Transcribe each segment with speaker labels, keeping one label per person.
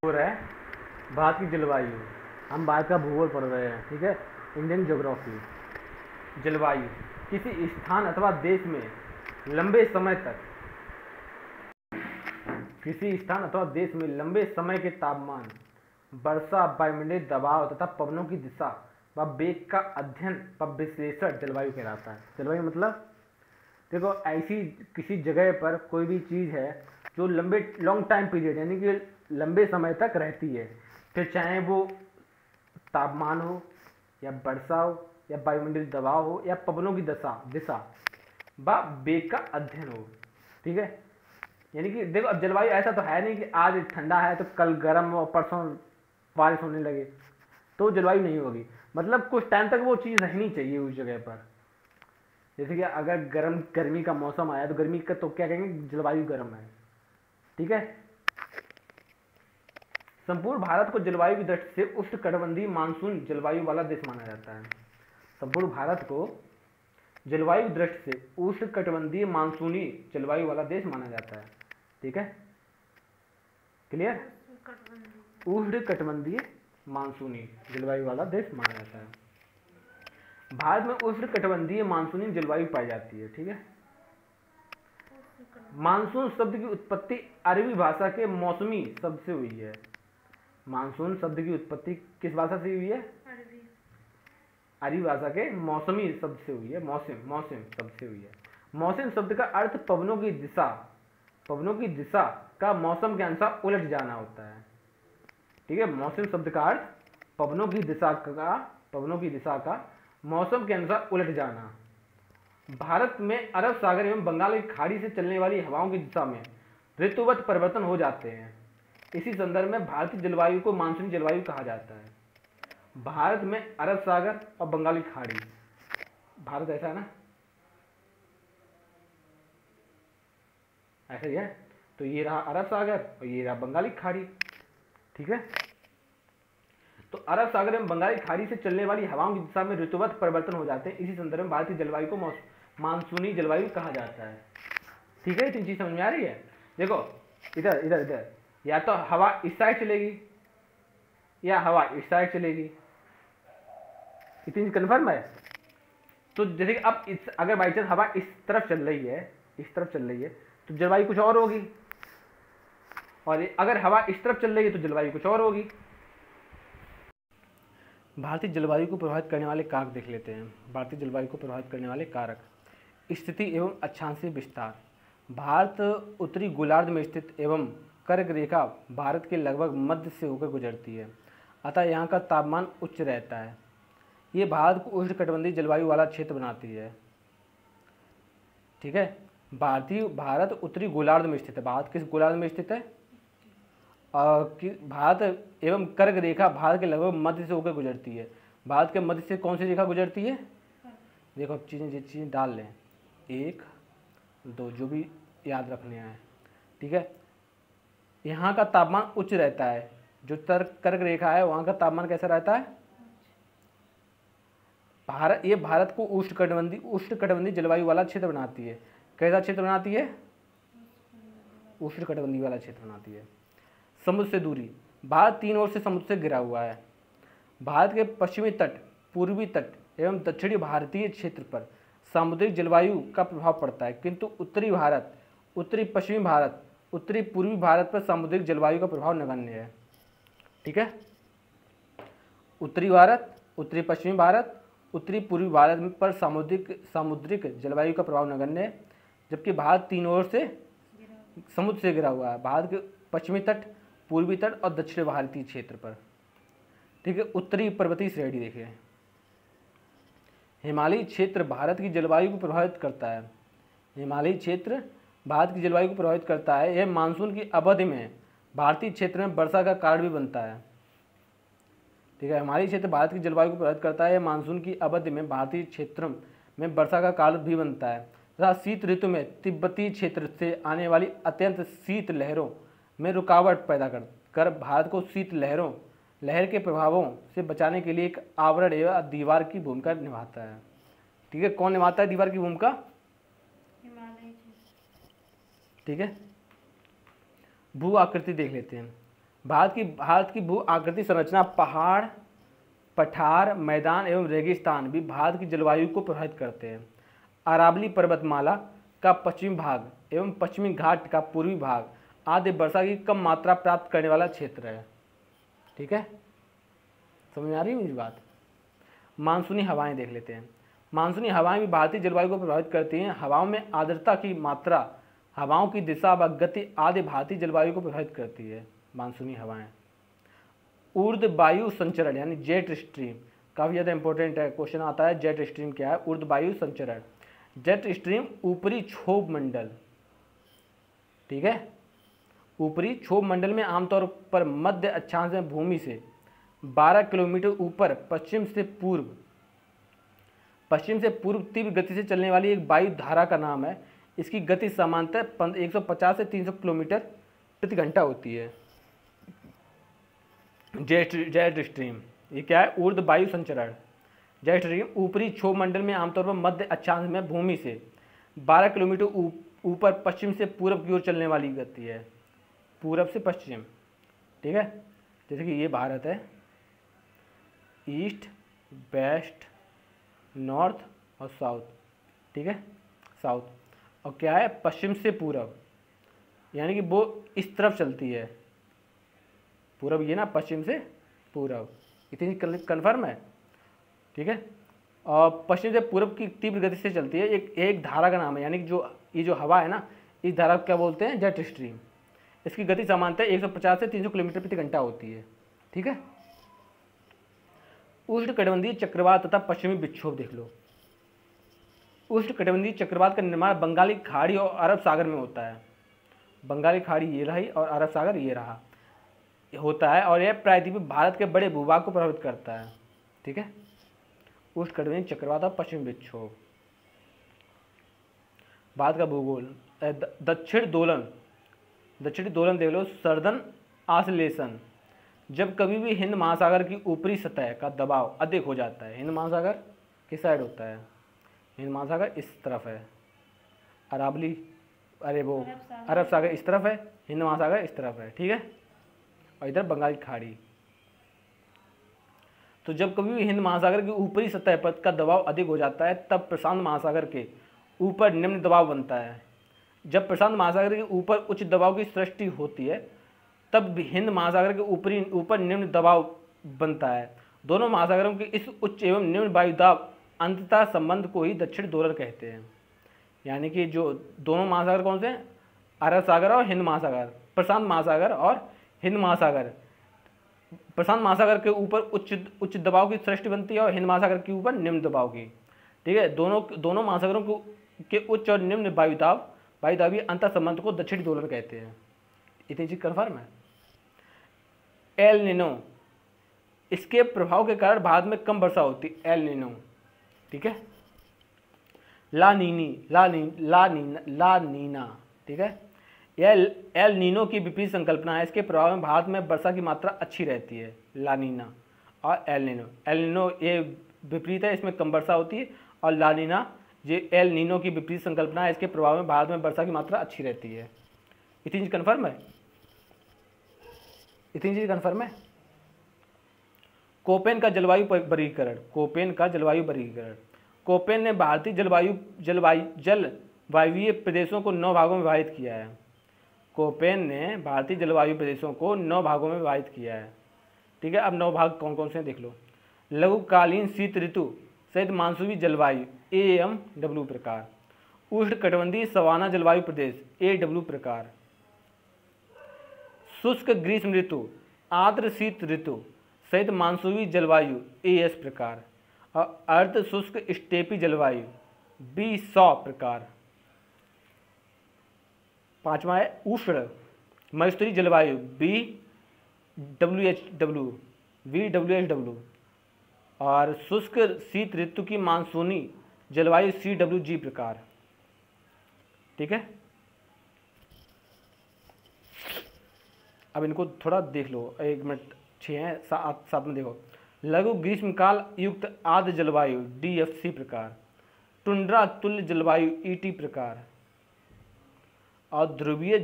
Speaker 1: हो रहा है भारत की जलवायु। हम भारत का भूगोल पढ़ रहे हैं, ठीक है, इंडियन ज्योग्राफी। जलवायु किसी स्थान अथवा देश में लंबे समय तक किसी स्थान अथवा देश में लंबे समय के तापमान, वर्षा, वायुमंडलीय दबाव तथा पवनों की दिशा व वेग का अध्ययन व विश्लेषण जलवायु कहलाता है। जलवायु मतलब देखो ऐसी किसी जगह पर कोई भी चीज़ है जो लॉन्ग टाइम पीरियड यानी कि लंबे समय तक रहती है, फिर चाहे वो तापमान हो या वर्षा हो या वायुमंडलीय दबाव हो या पवनों की दिशा व वेग का अध्ययन हो, ठीक है। यानी कि देखो अब जलवायु ऐसा तो है नहीं कि आज ठंडा है तो कल गर्म और परसों बारिश होने लगे, तो जलवायु नहीं होगी। मतलब कुछ टाइम तक वो चीज़ रहनी चाहिए उस जगह पर। जैसे कि अगर गर्मी का मौसम आया तो गर्मी का तो क्या कहेंगे, जलवायु गर्म है, ठीक है। संपूर्ण भारत को जलवायु की दृष्टि से उष्णकटिबंधीय मानसून जलवायु वाला देश माना जाता है। संपूर्ण भारत को जलवायु दृष्टि से उष्णकटिबंधीय मानसूनी जलवायु वाला देश माना जाता है, ठीक है, क्लियर। उष्णकटिबंधीय मानसूनी जलवायु वाला देश माना जाता है। भारत में उष्णकटिबंधीय मानसूनी जलवायु पाई जाती है, ठीक है। मानसून शब्द की उत्पत्ति अरबी भाषा के मौसमी शब्द से हुई है। मानसून शब्द की उत्पत्ति किस भाषा से हुई है? अरबी भाषा के मौसमी शब्द से हुई है। मौसम शब्द से हुई है। मौसम शब्द का अर्थ पवनों की दिशा का मौसम के अनुसार उलट जाना होता है, ठीक है। मौसम शब्द का अर्थ पवनों की दिशा का मौसम के अनुसार उलट जाना। भारत में अरब सागर एवं बंगाल की खाड़ी से चलने वाली हवाओं की दिशा में ऋतुवत परिवर्तन हो जाते हैं। इसी संदर्भ में भारतीय जलवायु को मानसूनी जलवायु कहा जाता है। भारत में अरब सागर और बंगाल की खाड़ी, भारत ऐसा है ना, ऐसा ही है। तो ये रहा अरब सागर और ये रहा बंगाली खाड़ी, ठीक है। तो अरब सागर एवं बंगाली खाड़ी से चलने वाली हवाओं की दिशा में ऋतुवत परिवर्तन हो जाते हैं। इसी संदर्भ में भारतीय जलवायु को मानसूनी जलवायु कहा जाता है, ठीक है। 3 चीज समझ में आ रही है। देखो इधर इधर इधर, या तो हवा इस साइड चलेगी या हवा इस साइड चलेगी, इतनी कन्फर्म है। तो जैसे कि अब अगर बाई चांस हवा इस तरफ चल रही है तो जलवायु कुछ और होगी, और अगर हवा इस तरफ चल रही है तो जलवायु कुछ और होगी। भारतीय जलवायु को प्रभावित करने वाले कारक देख लेते हैं। भारतीय जलवायु को प्रभावित करने वाले कारक: स्थिति एवं अक्षांशीय विस्तार। भारत उत्तरी गोलार्ध में स्थित एवं कर्क रेखा भारत के लगभग मध्य से होकर गुजरती है, अतः यहाँ का तापमान उच्च रहता है। ये भारत को उष्णकटिबंधीय जलवायु वाला क्षेत्र बनाती है, ठीक है। भारत उत्तरी गोलार्ध में स्थित है। भारत किस गोलार्ध में स्थित है? भारत एवं कर्क रेखा भारत के लगभग मध्य से होकर गुजरती है। भारत के मध्य से कौन सी रेखा गुजरती है? देखो अब चीज़ें डाल लें, 1 2 जो भी याद रखने हैं, ठीक है। यहाँ का तापमान उच्च रहता है। जो कर्क रेखा है वहाँ का तापमान कैसा रहता है? ये भारत को उष्णकटिबंधीय जलवायु वाला क्षेत्र बनाती है। कैसा क्षेत्र बनाती है? उष्णकटिबंधीय वाला क्षेत्र बनाती है। समुद्र से दूरी। भारत 3 ओर से समुद्र से घिरा हुआ है। भारत के पश्चिमी तट, पूर्वी तट एवं दक्षिणी भारतीय क्षेत्र पर सामुद्रिक जलवायु का प्रभाव पड़ता है, किंतु उत्तरी पश्चिमी भारत, उत्तरी पूर्वी भारत पर सामुद्रिक जलवायु का प्रभाव नगण्य है, ठीक है। उत्तरी भारत, उत्तरी पश्चिमी भारत, उत्तरी पूर्वी भारत पर सामुद्रिक जलवायु का प्रभाव नगण्य है, जबकि भारत 3 ओर से समुद्र से घिरा हुआ है। भारत के पश्चिमी तट, पूर्वी तट और दक्षिण भारतीय क्षेत्र पर, ठीक है। उत्तरी पर्वतीय श्रेणी देखिए। हिमालयी क्षेत्र भारत की जलवायु को प्रभावित करता है। हिमालयी क्षेत्र भारत की जलवायु को प्रभावित करता है। यह मानसून की अवधि में भारतीय क्षेत्र में वर्षा का कारण भी बनता है, ठीक है। हिमालयी क्षेत्र भारत की जलवायु को प्रभावित करता है। यह मानसून की अवधि में भारतीय क्षेत्र में वर्षा का कारण भी बनता है तथा शीत ऋतु में तिब्बती क्षेत्र से आने वाली अत्यंत शीत लहरों में रुकावट पैदा कर भारत को शीत लहर के प्रभावों से बचाने के लिए एक आवरण एवं दीवार की भूमिका निभाता है, ठीक है। कौन निभाता है दीवार की भूमिका? ठीक है। भू आकृति देख लेते हैं। भारत की भू आकृति संरचना पहाड़, पठार, मैदान एवं रेगिस्तान भी भारत की जलवायु को प्रभावित करते हैं। अरावली पर्वतमाला का पश्चिमी भाग एवं पश्चिमी घाट का पूर्वी भाग आदि वर्षा की कम मात्रा प्राप्त करने वाला क्षेत्र है। ठीक है, समझ आ रही है मेरी बात। मानसूनी हवाएं देख लेते हैं। मानसूनी हवाएं भी भारतीय जलवायु को प्रभावित करती हैं। हवाओं में आर्द्रता की मात्रा, हवाओं की दिशा व गति आदि भारतीय जलवायु को प्रभावित करती है। मानसूनी हवाएं। ऊर्ध वायु संचरण यानी जेट स्ट्रीम काफ़ी ज़्यादा इंपॉर्टेंट है, क्वेश्चन आता है जेट स्ट्रीम क्या है। ऊर्ध वायु संचरण, जेट स्ट्रीम ऊपरी क्षोभ मंडल, ठीक है, ऊपरी क्षोभ मंडल में आमतौर पर मध्य अक्षांश में भूमि से 12 किलोमीटर ऊपर पश्चिम से पूर्व तीव्र गति से चलने वाली एक वायु धारा का नाम है। इसकी गति सामान्यतः 150 से 300 किलोमीटर प्रति घंटा होती है। जेट स्ट्रीम ये क्या है? ऊर्ध्व वायु संचरण। जेट स्ट्रीम ऊपरी क्षोभ मंडल में आमतौर पर मध्य अक्षांश में भूमि से 12 किलोमीटर ऊपर पश्चिम से पूर्व की ओर चलने वाली गति है। पूरब से पश्चिम, ठीक है। जैसे कि ये भारत है, ईस्ट, वेस्ट, नॉर्थ और साउथ, ठीक है, साउथ। और क्या है? पश्चिम से पूरब, यानी कि वो इस तरफ चलती है। पूरब ये ना, पश्चिम से पूरब, इतनी कन्फर्म है, ठीक है। और पश्चिम से पूरब की तीव्र गति से चलती है। एक धारा का नाम है, यानी कि ये जो हवा है ना, इस धारा को क्या बोलते हैं? Jet stream. इसकी गति सामान्यतः 150 से 300 किलोमीटर प्रति घंटा होती है, ठीक है। उष्णकटिबंधीय चक्रवात तथा पश्चिमी विक्षोभ देख लो। उष्णकटिबंधीय चक्रवात का निर्माण बंगाली खाड़ी और अरब सागर में होता है। बंगाली खाड़ी ये रही और अरब सागर ये रहा, होता है। और यह प्रायद्वीपीय भारत के बड़े भूभाग को प्रभावित करता है, ठीक है। उष्णकटिबंधीय चक्रवात और पश्चिमी विक्षोभ। भारत का भूगोल, दक्षिणी दोलन देख लो। सर्दन ऑसिलेशन, जब कभी भी हिंद महासागर की ऊपरी सतह का दबाव अधिक हो जाता है। हिंद महासागर किस साइड होता है? हिंद महासागर इस तरफ है, अरावली अरब सागर इस तरफ है, हिंद महासागर इस तरफ है, ठीक है। और इधर बंगाल की खाड़ी। तो जब कभी भी हिंद महासागर की ऊपरी सतह पर का दबाव अधिक हो जाता है, तब प्रशांत महासागर के ऊपर निम्न दबाव बनता है। जब प्रशांत महासागर के ऊपर उच्च दबाव की सृष्टि होती है, तब हिंद महासागर के ऊपर निम्न दबाव बनता है। दोनों महासागरों के इस उच्च एवं निम्न वायुदाब अंततः संबंध को ही दक्षिणी दोलन कहते हैं। यानी कि जो दोनों महासागर कौन से हैं? अरब सागर और हिंद महासागर, प्रशांत महासागर और हिंद महासागर। प्रशांत महासागर के ऊपर उच्च दबाव की सृष्टि बनती है और हिंद महासागर के ऊपर निम्न दबाव की, ठीक है। दोनों महासागरों के उच्च और निम्न वायुदाबी अंतर संबंध को दक्षिणी दोलन कहते हैं। इतनी चीज कन्फर्म है। एल नीनो, इसके प्रभाव के कारण भारत में कम वर्षा होती है। एल नीनो, ठीक है। ला नीना, ठीक है। एल नीनो की विपरीत संकल्पना है। इसके प्रभाव में भारत में वर्षा की मात्रा अच्छी रहती है। ला नीना और एल नीनो ये विपरीत है, इसमें कम वर्षा होती है। और ला नीना ये एल नीनो की विपरीत संकल्पना है। इसके प्रभाव में भारत में वर्षा की मात्रा अच्छी रहती है। इतनी चीज कन्फर्म है। कोपेन का जलवायु वर्गीकरण। कोपेन ने भारतीय जलवायु प्रदेशों को 9 भागों में विभाजित किया है। कोपेन ने भारतीय जलवायु प्रदेशों को 9 भागों में विभाजित किया है, ठीक है। अब 9 भाग कौन कौन से हैं देख लो। लघुकालीन शीत ऋतु सहित मानसूनी जलवायु AMW प्रकार। उष्णकटिबंधीय सवाना जलवायु प्रदेश AW प्रकार। शुष्क ग्रीष्म ऋतु, आर्द्र शीत ऋतु सहित मानसूनी जलवायु AS प्रकार। और अर्ध शुष्क स्टेपी जलवायु B100 प्रकार। 5वां है उष्ण मरुस्थलीय जलवायु BWHW। और शुष्क शीत ऋतु की मानसूनी जलवायु CWG प्रकार, ठीक है। अब इनको थोड़ा देख लो, 1 मिनट 6 हैं, 7 में देखो। लघु ग्रीष्मकाल युक्त आर्द्र जलवायु DFC प्रकार। टुंड्रा तुल्य जलवायु ET प्रकार। और ध्रुवीय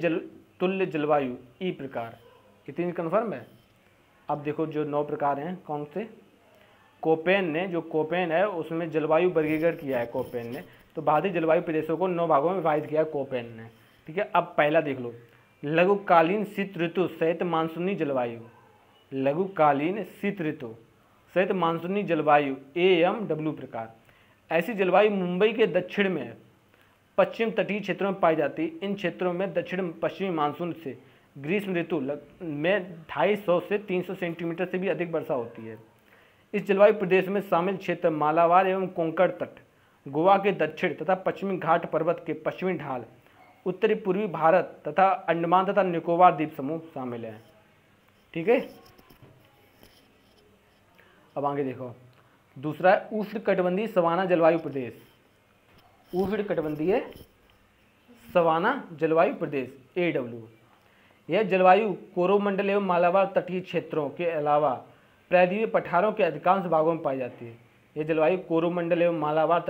Speaker 1: तुल्य जलवायु E प्रकार। इतनी कन्फर्म है। अब देखो जो 9 प्रकार हैं कौन से, कोपेन ने, जो कोपेन है उसमें जलवायु वर्गीकरण किया है कोपेन ने, तो भारतीय जलवायु प्रदेशों को 9 भागों में विभाजित किया है कोपेन ने। ठीक है, अब पहला देख लो, लघुकालीन शीत ऋतु सहित मानसूनी जलवायु, लघुकालीन शीत ऋतु सहित मानसूनी जलवायु AMW प्रकार। ऐसी जलवायु मुंबई के दक्षिण में पश्चिम तटीय क्षेत्रों में पाई जाती है। इन क्षेत्रों में दक्षिण पश्चिमी मानसून से ग्रीष्म ऋतु में 250 से 300 सेंटीमीटर से भी अधिक वर्षा होती है। इस जलवायु प्रदेश में शामिल क्षेत्र मालाबार एवं कोंकण तट, गोवा के दक्षिण तथा पश्चिमी घाट पर्वत के पश्चिमी ढाल, उत्तरी पूर्वी भारत तथा अंडमान तथा निकोबार द्वीप समूह शामिल हैं। ठीक है, अब आगे देखो, दूसरा है उष्णकटिबंधीय सवाना जलवायु प्रदेश, उष्णकटिबंधीय सवाना जलवायु प्रदेश AW। यह जलवायु कोरोमंडल एवं मालाबार तटीय क्षेत्रों के अलावा प्रायद्वीपीय पठारों के अधिकांश भागों में पाई जाती है। यह जलवायु कोरोमंडल एवं मालाबार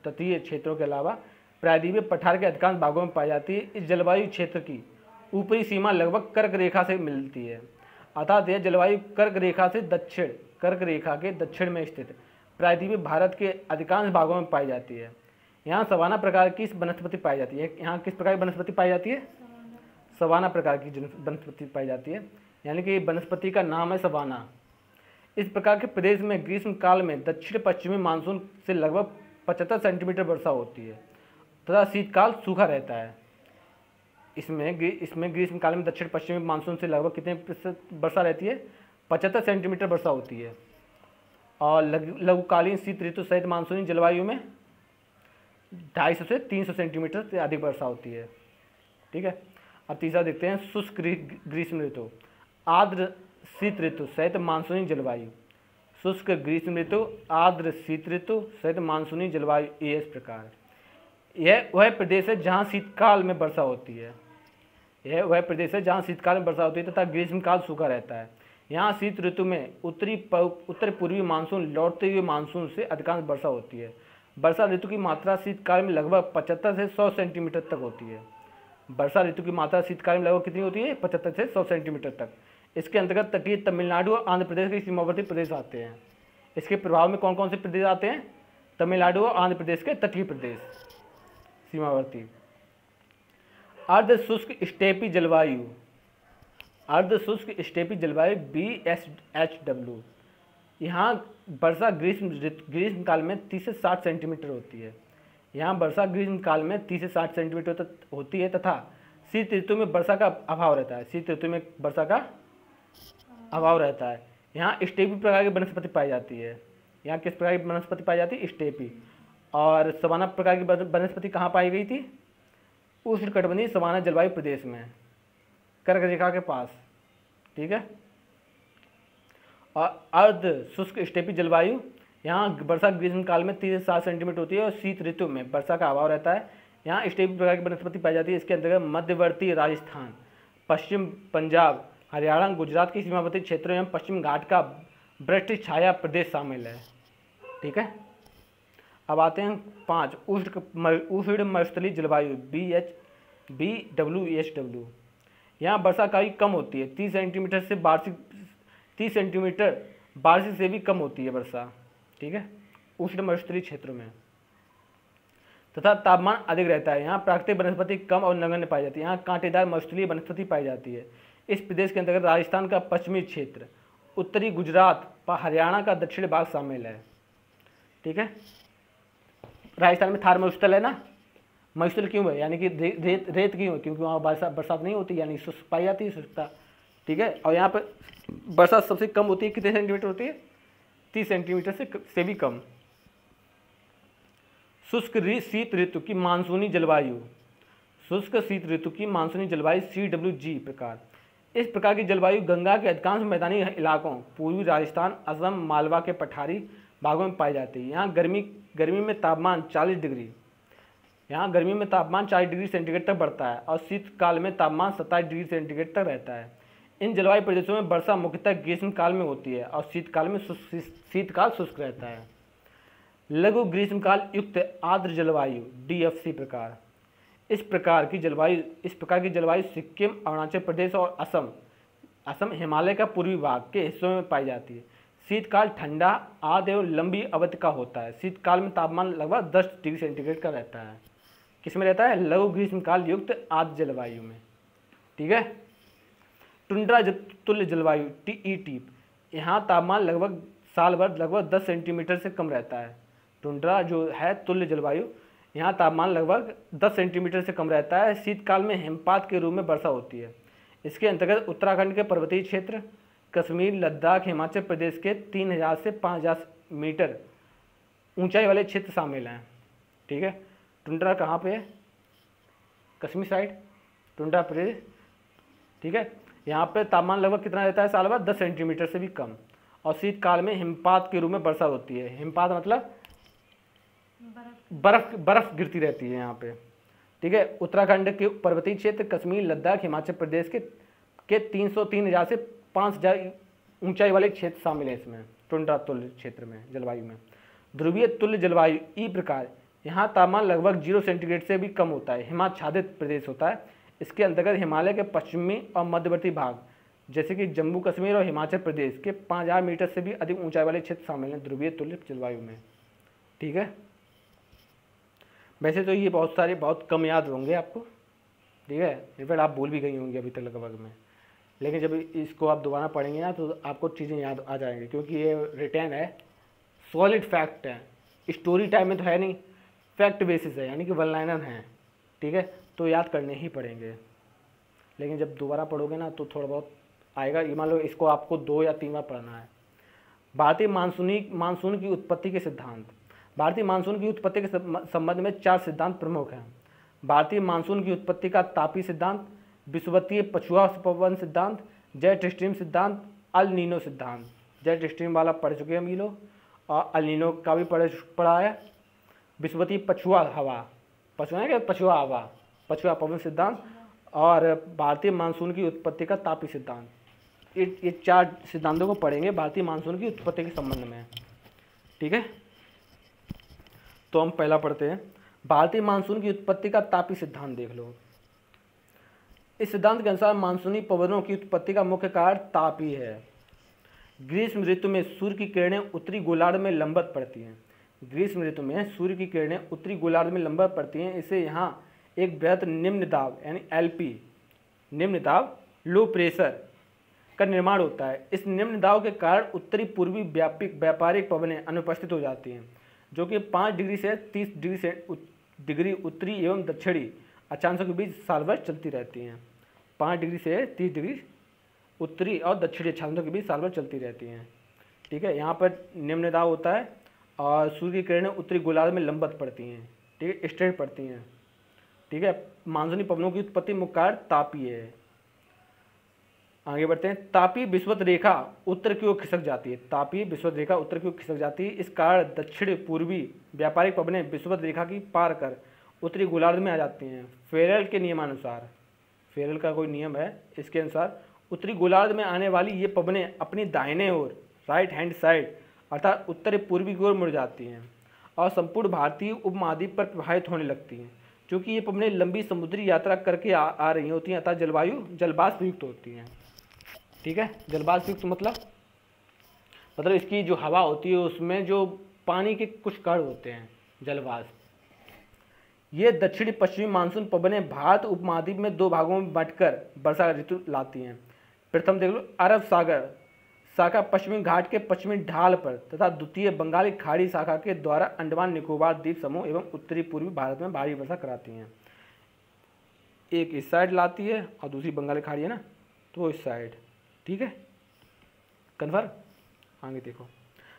Speaker 1: तटीय क्षेत्रों के अलावा प्रायद्वीपीय पठार के अधिकांश भागों में पाई जाती है। इस जलवायु क्षेत्र की ऊपरी सीमा लगभग कर्क रेखा से मिलती है, अर्थात यह जलवायु कर्क रेखा के दक्षिण में स्थित प्रायद्वीपीय भारत के अधिकांश भागों में पाई जाती है। यहाँ सवाना प्रकार की वनस्पति पाई जाती है। यहाँ किस प्रकार की वनस्पति पाई जाती है? सवाना प्रकार की वनस्पति पाई जाती है, यानी कि वनस्पति का नाम है सवाना। इस प्रकार के प्रदेश में ग्रीष्म काल में दक्षिण पश्चिमी मानसून से लगभग 75 सेंटीमीटर वर्षा होती है तथा शीतकाल सूखा रहता है। इसमें ग्रीष्म काल में दक्षिण पश्चिमी मानसून से लगभग कितने प्रतिशत वर्षा रहती है? 75 सेंटीमीटर वर्षा होती है। और लघुकालीन शीत ऋतु सहित मानसूनी जलवायु में 250 से 300 सेंटीमीटर से अधिक वर्षा होती है। ठीक है, अब तीसरा देखते हैं, शुष्क ग्रीष्म ऋतु, आर्द्र शीत ऋतु सहित मानसूनी जलवायु। शुष्क ग्रीष्म ऋतु, आर्द्र शीत ऋतु सहित मानसूनी जलवायु AS प्रकार। यह वह प्रदेश है जहाँ शीतकाल में वर्षा होती है। यह वह प्रदेश है जहाँ शीतकाल में वर्षा होती है तथा ग्रीष्मकाल सूखा रहता है। यहाँ शीत ऋतु में उत्तर पूर्वी मानसून लौटते हुए मानसून से अधिकांश वर्षा होती है। वर्षा ऋतु की मात्रा शीतकाल में लगभग 75 से 100 सेंटीमीटर तक होती है। वर्षा ऋतु की मात्रा शीतकाल में लगभग कितनी होती है? 75 से 100 सेंटीमीटर तक। इसके अंतर्गत तटीय तमिलनाडु और आंध्र प्रदेश के सीमावर्ती प्रदेश आते हैं। इसके प्रभाव में कौन कौन से प्रदेश आते हैं? तमिलनाडु और आंध्र प्रदेश के तटीय प्रदेश सीमावर्ती। अर्ध शुष्क स्टेपी जलवायु, अर्ध शुष्क स्टेपी जलवायु BSHW। यहाँ वर्षा ग्रीष्म काल में 30 से 60 सेंटीमीटर होती है। यहाँ वर्षा ग्रीष्म काल में 30 से 60 सेंटीमीटर तक होती है तथा शीत ऋतु में वर्षा का अभाव रहता है। शीत ऋतु में वर्षा का अभाव रहता है। यहाँ स्टेपी प्रकार की वनस्पति पाई जाती है। यहाँ किस प्रकार की वनस्पति पाई जाती है? स्टेपी। और सवाना प्रकार की वनस्पति कहाँ पाई गई थी? उष्णकटिबंधीय सवाना जलवायु प्रदेश में, कर्क रेखा के पास। ठीक है, और अर्ध शुष्क स्टेपी जलवायु, यहाँ वर्षा ग्रीष्म काल में 30 से 60 सेंटीमीटर होती है और शीत ऋतु में वर्षा का अभाव रहता है। यहाँ स्टेपी प्रकार की वनस्पति पाई जाती है। इसके अंतर्गत मध्यवर्ती राजस्थान, पश्चिम पंजाब, हरियाणा, गुजरात के सीमावर्ती क्षेत्रों एवं पश्चिम घाट का वृष्टि छाया प्रदेश शामिल है। ठीक है, अब आते हैं 5, उष्ण मरुस्थलीय जलवायु BWHW। यहाँ वर्षा काफी कम होती है, 30 सेंटीमीटर बारिश से भी कम होती है वर्षा। ठीक है, उष्ण मरुस्थलीय क्षेत्रों में, तथा तापमान अधिक रहता है। यहाँ प्राकृतिक वनस्पति कम और नगण्य पाई जाती है। यहाँ कांटेदार मरुस्थलीय वनस्पति पाई जाती है। इस प्रदेश के अंतर्गत राजस्थान का पश्चिमी क्षेत्र, उत्तरी गुजरात व हरियाणा का दक्षिणी भाग शामिल है। ठीक है, राजस्थान में थार मरुस्थल है ना, मरुस्थल क्यों है? यानी कि रेत क्यों है? क्योंकि वहाँ बरसात नहीं होती, यानी शुष्क पाई जाती है, शुष्कता। ठीक है, और यहाँ पर बरसात सबसे कम होती है, कितने सेंटीमीटर होती है? 30 सेंटीमीटर से भी कम। शुष्क शीत ऋतु की मानसूनी जलवायु, शुष्क शीत ऋतु की मानसूनी जलवायु CWG प्रकार। इस प्रकार की जलवायु गंगा के अधिकांश मैदानी इलाकों, पूर्वी राजस्थान, असम, मालवा के पठारी भागों में पाई जाती है। यहाँ गर्मी में तापमान 40 डिग्री सेंटीग्रेड तक बढ़ता है और शीतकाल में तापमान 27 डिग्री सेंटीग्रेड तक रहता है। इन जलवायु प्रदेशों में वर्षा मुख्यतः ग्रीष्म काल में होती है और शीतकाल में शीतकाल शुष्क रहता है। लघु ग्रीष्मकाल युक्त आर्द्र जलवायु DFC प्रकार। इस प्रकार की जलवायु सिक्किम, अरुणाचल प्रदेश और असम हिमालय का पूर्वी भाग के हिस्सों में पाई जाती है। शीतकाल ठंडा आर्द्र एवं लंबी अवधि का होता है। शीतकाल में तापमान लगभग 10 डिग्री सेंटीग्रेड का रहता है। किसमें रहता है? लघु ग्रीष्मकाल युक्त आर्द्र जलवायु में। ठीक है। टुंड्रा तुल्य जलवायु TET, यहाँ तापमान लगभग साल भर लगभग 10 सेंटीमीटर से कम रहता है। टुंड्रा जो है तुल्य जलवायु, यहाँ तापमान लगभग 10 सेंटीमीटर से कम रहता है। शीतकाल में हिमपात के रूप में वर्षा होती है। इसके अंतर्गत उत्तराखंड के पर्वतीय क्षेत्र, कश्मीर, लद्दाख, हिमाचल प्रदेश के 3000 से 5000 मीटर ऊंचाई वाले क्षेत्र शामिल हैं। ठीक है। टुंड्रा कहाँ पे है? कश्मीर साइड, टुंड्रा प्रदेश। ठीक है। यहाँ पे तापमान लगभग कितना रहता है साल भर? 10 सेंटीमीटर से भी कम। और शीतकाल में हिमपात के रूप में वर्षा होती है। हिमपात मतलब बर्फ गिरती रहती है यहाँ पे। ठीक है। उत्तराखंड के पर्वतीय क्षेत्र, कश्मीर, लद्दाख, हिमाचल प्रदेश के 3000 से 5000 ऊंचाई वाले क्षेत्र शामिल हैं इसमें, टुंड्रा तुल्य क्षेत्र में, जलवायु में। ध्रुवीय तुल्य जलवायु ई प्रकार, यहाँ तापमान लगभग 0 सेंटीग्रेड से भी कम होता है। हिमाच्छादित प्रदेश होता है। इसके अंतर्गत हिमालय के पश्चिमी और मध्यवर्ती भाग जैसे कि जम्मू कश्मीर और हिमाचल प्रदेश के 5000 मीटर से भी अधिक ऊंचाई वाले क्षेत्र शामिल हैं ध्रुवीय तुल्य जलवायु में। ठीक है। वैसे तो ये बहुत कम याद होंगे आपको। ठीक है। इनफैक्ट आप भूल भी गई होंगी अभी तक लगभग में, लेकिन जब इसको आप दोबारा पढ़ेंगे ना तो आपको चीज़ें याद आ जाएंगी, क्योंकि ये रिटर्न है, सॉलिड फैक्ट है। स्टोरी टाइम में तो है नहीं, फैक्ट बेसिस है, यानी कि वन लाइनर है। ठीक है। तो याद करने ही पड़ेंगे, लेकिन जब दोबारा पढ़ोगे ना तो थोड़ा बहुत आएगा। ये मान लो इसको आपको 2 या 3 बार पढ़ना है। भारतीय मानसून की उत्पत्ति के सिद्धांत। भारतीय मानसून की उत्पत्ति के संबंध में 4 सिद्धांत प्रमुख हैं। भारतीय मानसून की उत्पत्ति का तापी सिद्धांत, विषुवतीय पछुआ पवन सिद्धांत, जेट स्ट्रीम सिद्धांत, अल नीनो सिद्धांत। जेट स्ट्रीम वाला पढ़ चुके हैं हम ये लोग, और अल नीनो का भी पढ़ा है। विषुवतीय पछुआ हवा, पछुआ है क्या? पछुआ हवा, पछुआ पवन सिद्धांत, और भारतीय मानसून की उत्पत्ति का तापी सिद्धांत। ये 4 सिद्धांतों को पढ़ेंगे भारतीय मानसून की उत्पत्ति के संबंध में। ठीक है। तो हम पहला पढ़ते हैं, भारतीय मानसून की उत्पत्ति का तापी सिद्धांत देख लो। इस सिद्धांत के अनुसार मानसूनी पवनों की उत्पत्ति का मुख्य कारण ताप ही है। ग्रीष्म ऋतु में सूर्य की किरणें उत्तरी गोलार्ध में लंबवत पड़ती हैं। ग्रीष्म ऋतु में सूर्य की किरणें उत्तरी गोलार्ध में लंबवत पड़ती हैं। इससे यहाँ एक बृहद निम्न दाब यानी LP, निम्न दाब, लो प्रेशर का निर्माण होता है। इस निम्न दाब के कारण उत्तरी पूर्वी व्यापारिक पवनें अनुपस्थित हो जाती हैं, जो कि 5 डिग्री से 30 डिग्री उत्तरी एवं दक्षिणी अक्षांशों के बीच साल भर चलती रहती हैं। 5 डिग्री से 30 डिग्री उत्तरी और दक्षिणी अक्षांशों के बीच साल भर चलती रहती हैं। ठीक है। यहाँ पर निम्न दाब होता है और सूर्य की किरणें उत्तरी गोलार्ध में लंबवत पड़ती हैं। ठीक है, स्ट्रेट पड़ती हैं। ठीक है। मानसूनी पवनों की उत्पत्ति मुख्य कारण तापी है। आगे बढ़ते हैं। तापी विषुवत रेखा उत्तर की ओर खिसक जाती है। तापी विषुवत रेखा उत्तर की ओर खिसक जाती है। इस कारण दक्षिण पूर्वी व्यापारिक पवनें विषुवत रेखा की पार कर उत्तरी गोलार्ध में आ जाती हैं। फेरल के नियमानुसार, फेरल का कोई नियम है, इसके अनुसार उत्तरी गोलार्ध में आने वाली ये पवनें अपनी दाहिने ओर, राइट हैंड साइड, अर्थात उत्तर पूर्वी की ओर मुड़ जाती हैं और संपूर्ण भारतीय उपमहाद्वीप पर प्रभावित होने लगती हैं। क्योंकि ये पवनें लंबी समुद्री यात्रा करके आ रही होती हैं, अतः जलवायु जलवाष्प युक्त होती हैं। ठीक है। जलवाष्प युक्त मतलब इसकी जो हवा होती है उसमें जो पानी के कुछ कण होते हैं, जलवाष्प। ये दक्षिणी पश्चिमी मानसून पवनें भारत उपमहाद्वीप में 2 भागों में बांटकर वर्षा ऋतु लाती हैं। प्रथम देख लो, अरब सागर शाखा पश्चिमी घाट के पश्चिमी ढाल पर तथा द्वितीय बंगाली खाड़ी शाखा के द्वारा अंडमान निकोबार द्वीप समूह एवं उत्तरी पूर्वी भारत में भारी वर्षा कराती हैं। एक इस साइड लाती है और दूसरी बंगाली खाड़ी है ना, तो इस साइड। ठीक है, कन्फर्म। आगे देखो,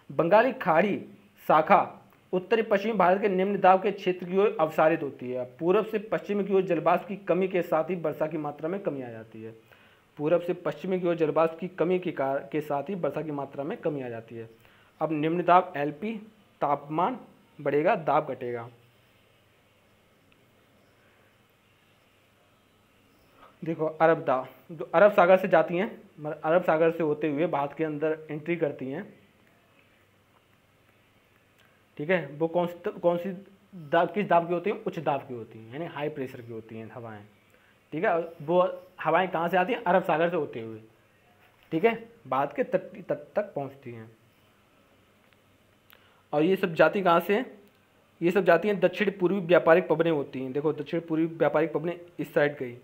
Speaker 1: बंगाली खाड़ी शाखा उत्तरी पश्चिमी भारत के निम्न दाब के क्षेत्र की ओर अवसारित होती है। पूर्व से पश्चिम की ओर जलवाष्प की कमी के साथ ही वर्षा की मात्रा में कमी आ जाती है। पूर्व से पश्चिम की ओर जलवाष्प की कमी के साथ ही वर्षा की मात्रा में कमी आ जाती है। अब निम्न दाब LP, तापमान बढ़ेगा, दाब घटेगा। देखो, अरब दाब जो अरब सागर से जाती हैं, मतलब अरब सागर से होते हुए भारत के अंदर एंट्री करती हैं। ठीक है। वो कौन सी दाब, किस दाब की होती हैं? उच्च दाब की होती हैं, यानी हाई प्रेशर की होती हैं हवाएं। ठीक है। वो हवाएं कहाँ से आती हैं? अरब सागर से होते हुए। ठीक है, भारत के तटीय तट तक पहुंचती हैं। और ये सब जाति कहाँ से हैं? ये सब जातियाँ दक्षिण पूर्वी व्यापारिक पवनें होती हैं। देखो दक्षिण पूर्वी व्यापारिक पवनें इस साइड गई,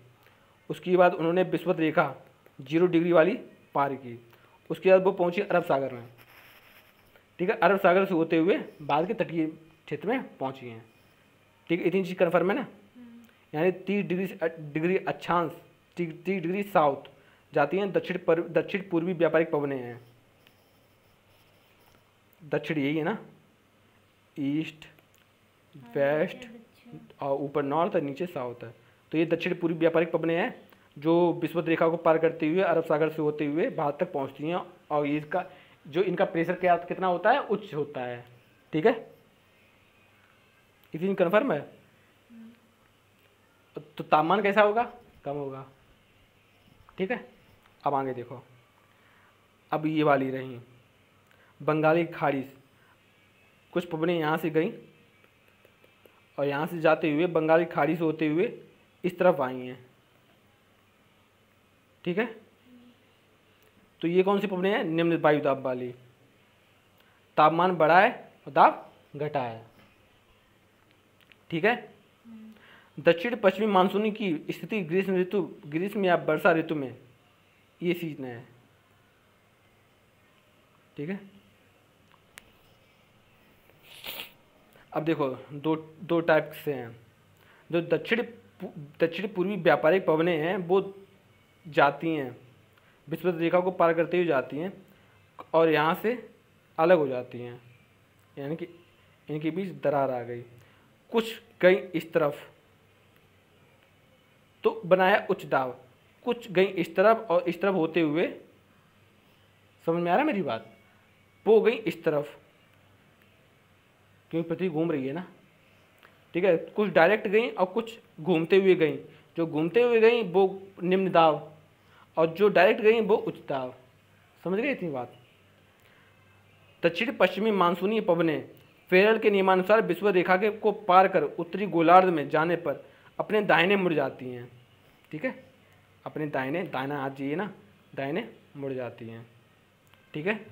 Speaker 1: उसके बाद उन्होंने विषुवत रेखा 0 डिग्री वाली पार की, उसके बाद वो पहुंची अरब सागर में। ठीक है, अरब सागर से होते हुए भारत के तटीय क्षेत्र में पहुंची हैं। ठीक है, इतनी चीज़ कन्फर्म है ना। यानी 30 डिग्री अक्षांश 30 डिग्री साउथ जाती हैं दक्षिण पूर्वी व्यापारिक पवनें हैं। दक्षिण यही है ना, ईस्ट वेस्ट और ऊपर नॉर्थ और नीचे साउथ है। तो ये दक्षिण पूर्वी व्यापारिक पवनें हैं जो विषुवत रेखा को पार करते हुए अरब सागर से होते हुए भारत तक पहुंचती हैं। और इसका जो इनका प्रेशर कितना होता है, उच्च होता है। ठीक है, इतनी कन्फर्म है। तो तापमान कैसा होगा, कम होगा। ठीक है, अब आगे देखो, अब ये वाली रही बंगाली खाड़ी, कुछ पवनें यहाँ से गई और यहाँ से जाते हुए बंगाली खाड़ी से होते हुए इस तरफ आई हैं। ठीक है, तो ये कौन सी पवनें हैं? निम्न वायु दाब वाली। तापमान बढ़ा है और दाब घटा है। ठीक है, दक्षिण पश्चिमी मानसूनी की स्थिति ग्रीष्म या वर्षा ऋतु में ये सीजन है। ठीक है, अब देखो दो टाइप से हैं। जो दक्षिण पूर्वी व्यापारिक पवनें हैं वो जाती हैं विषुवत रेखा को पार करते हुए जाती हैं और यहाँ से अलग हो जाती हैं, यानी कि इनके बीच दरार आ गई। कुछ गई इस तरफ तो बनाया उच्च दाब, कुछ गई इस तरफ और इस तरफ होते हुए, समझ में आ रहा है मेरी बात, वो गई इस तरफ क्योंकि पृथ्वी घूम रही है ना। ठीक है, कुछ डायरेक्ट गई और कुछ घूमते हुए गई। जो घूमते हुए गई वो निम्न दाब और जो डायरेक्ट गई वो उच्च दाब। समझ गए इतनी बात। दक्षिण पश्चिमी मानसूनी पवनें फेरल के नियमानुसार विषुवत रेखा के को पार कर उत्तरी गोलार्ध में जाने पर अपने दाहिने मुड़ जाती हैं। ठीक है, अपने दाहिना हाथ चाहिए ना, दाहिने मुड़ जाती हैं। ठीक है,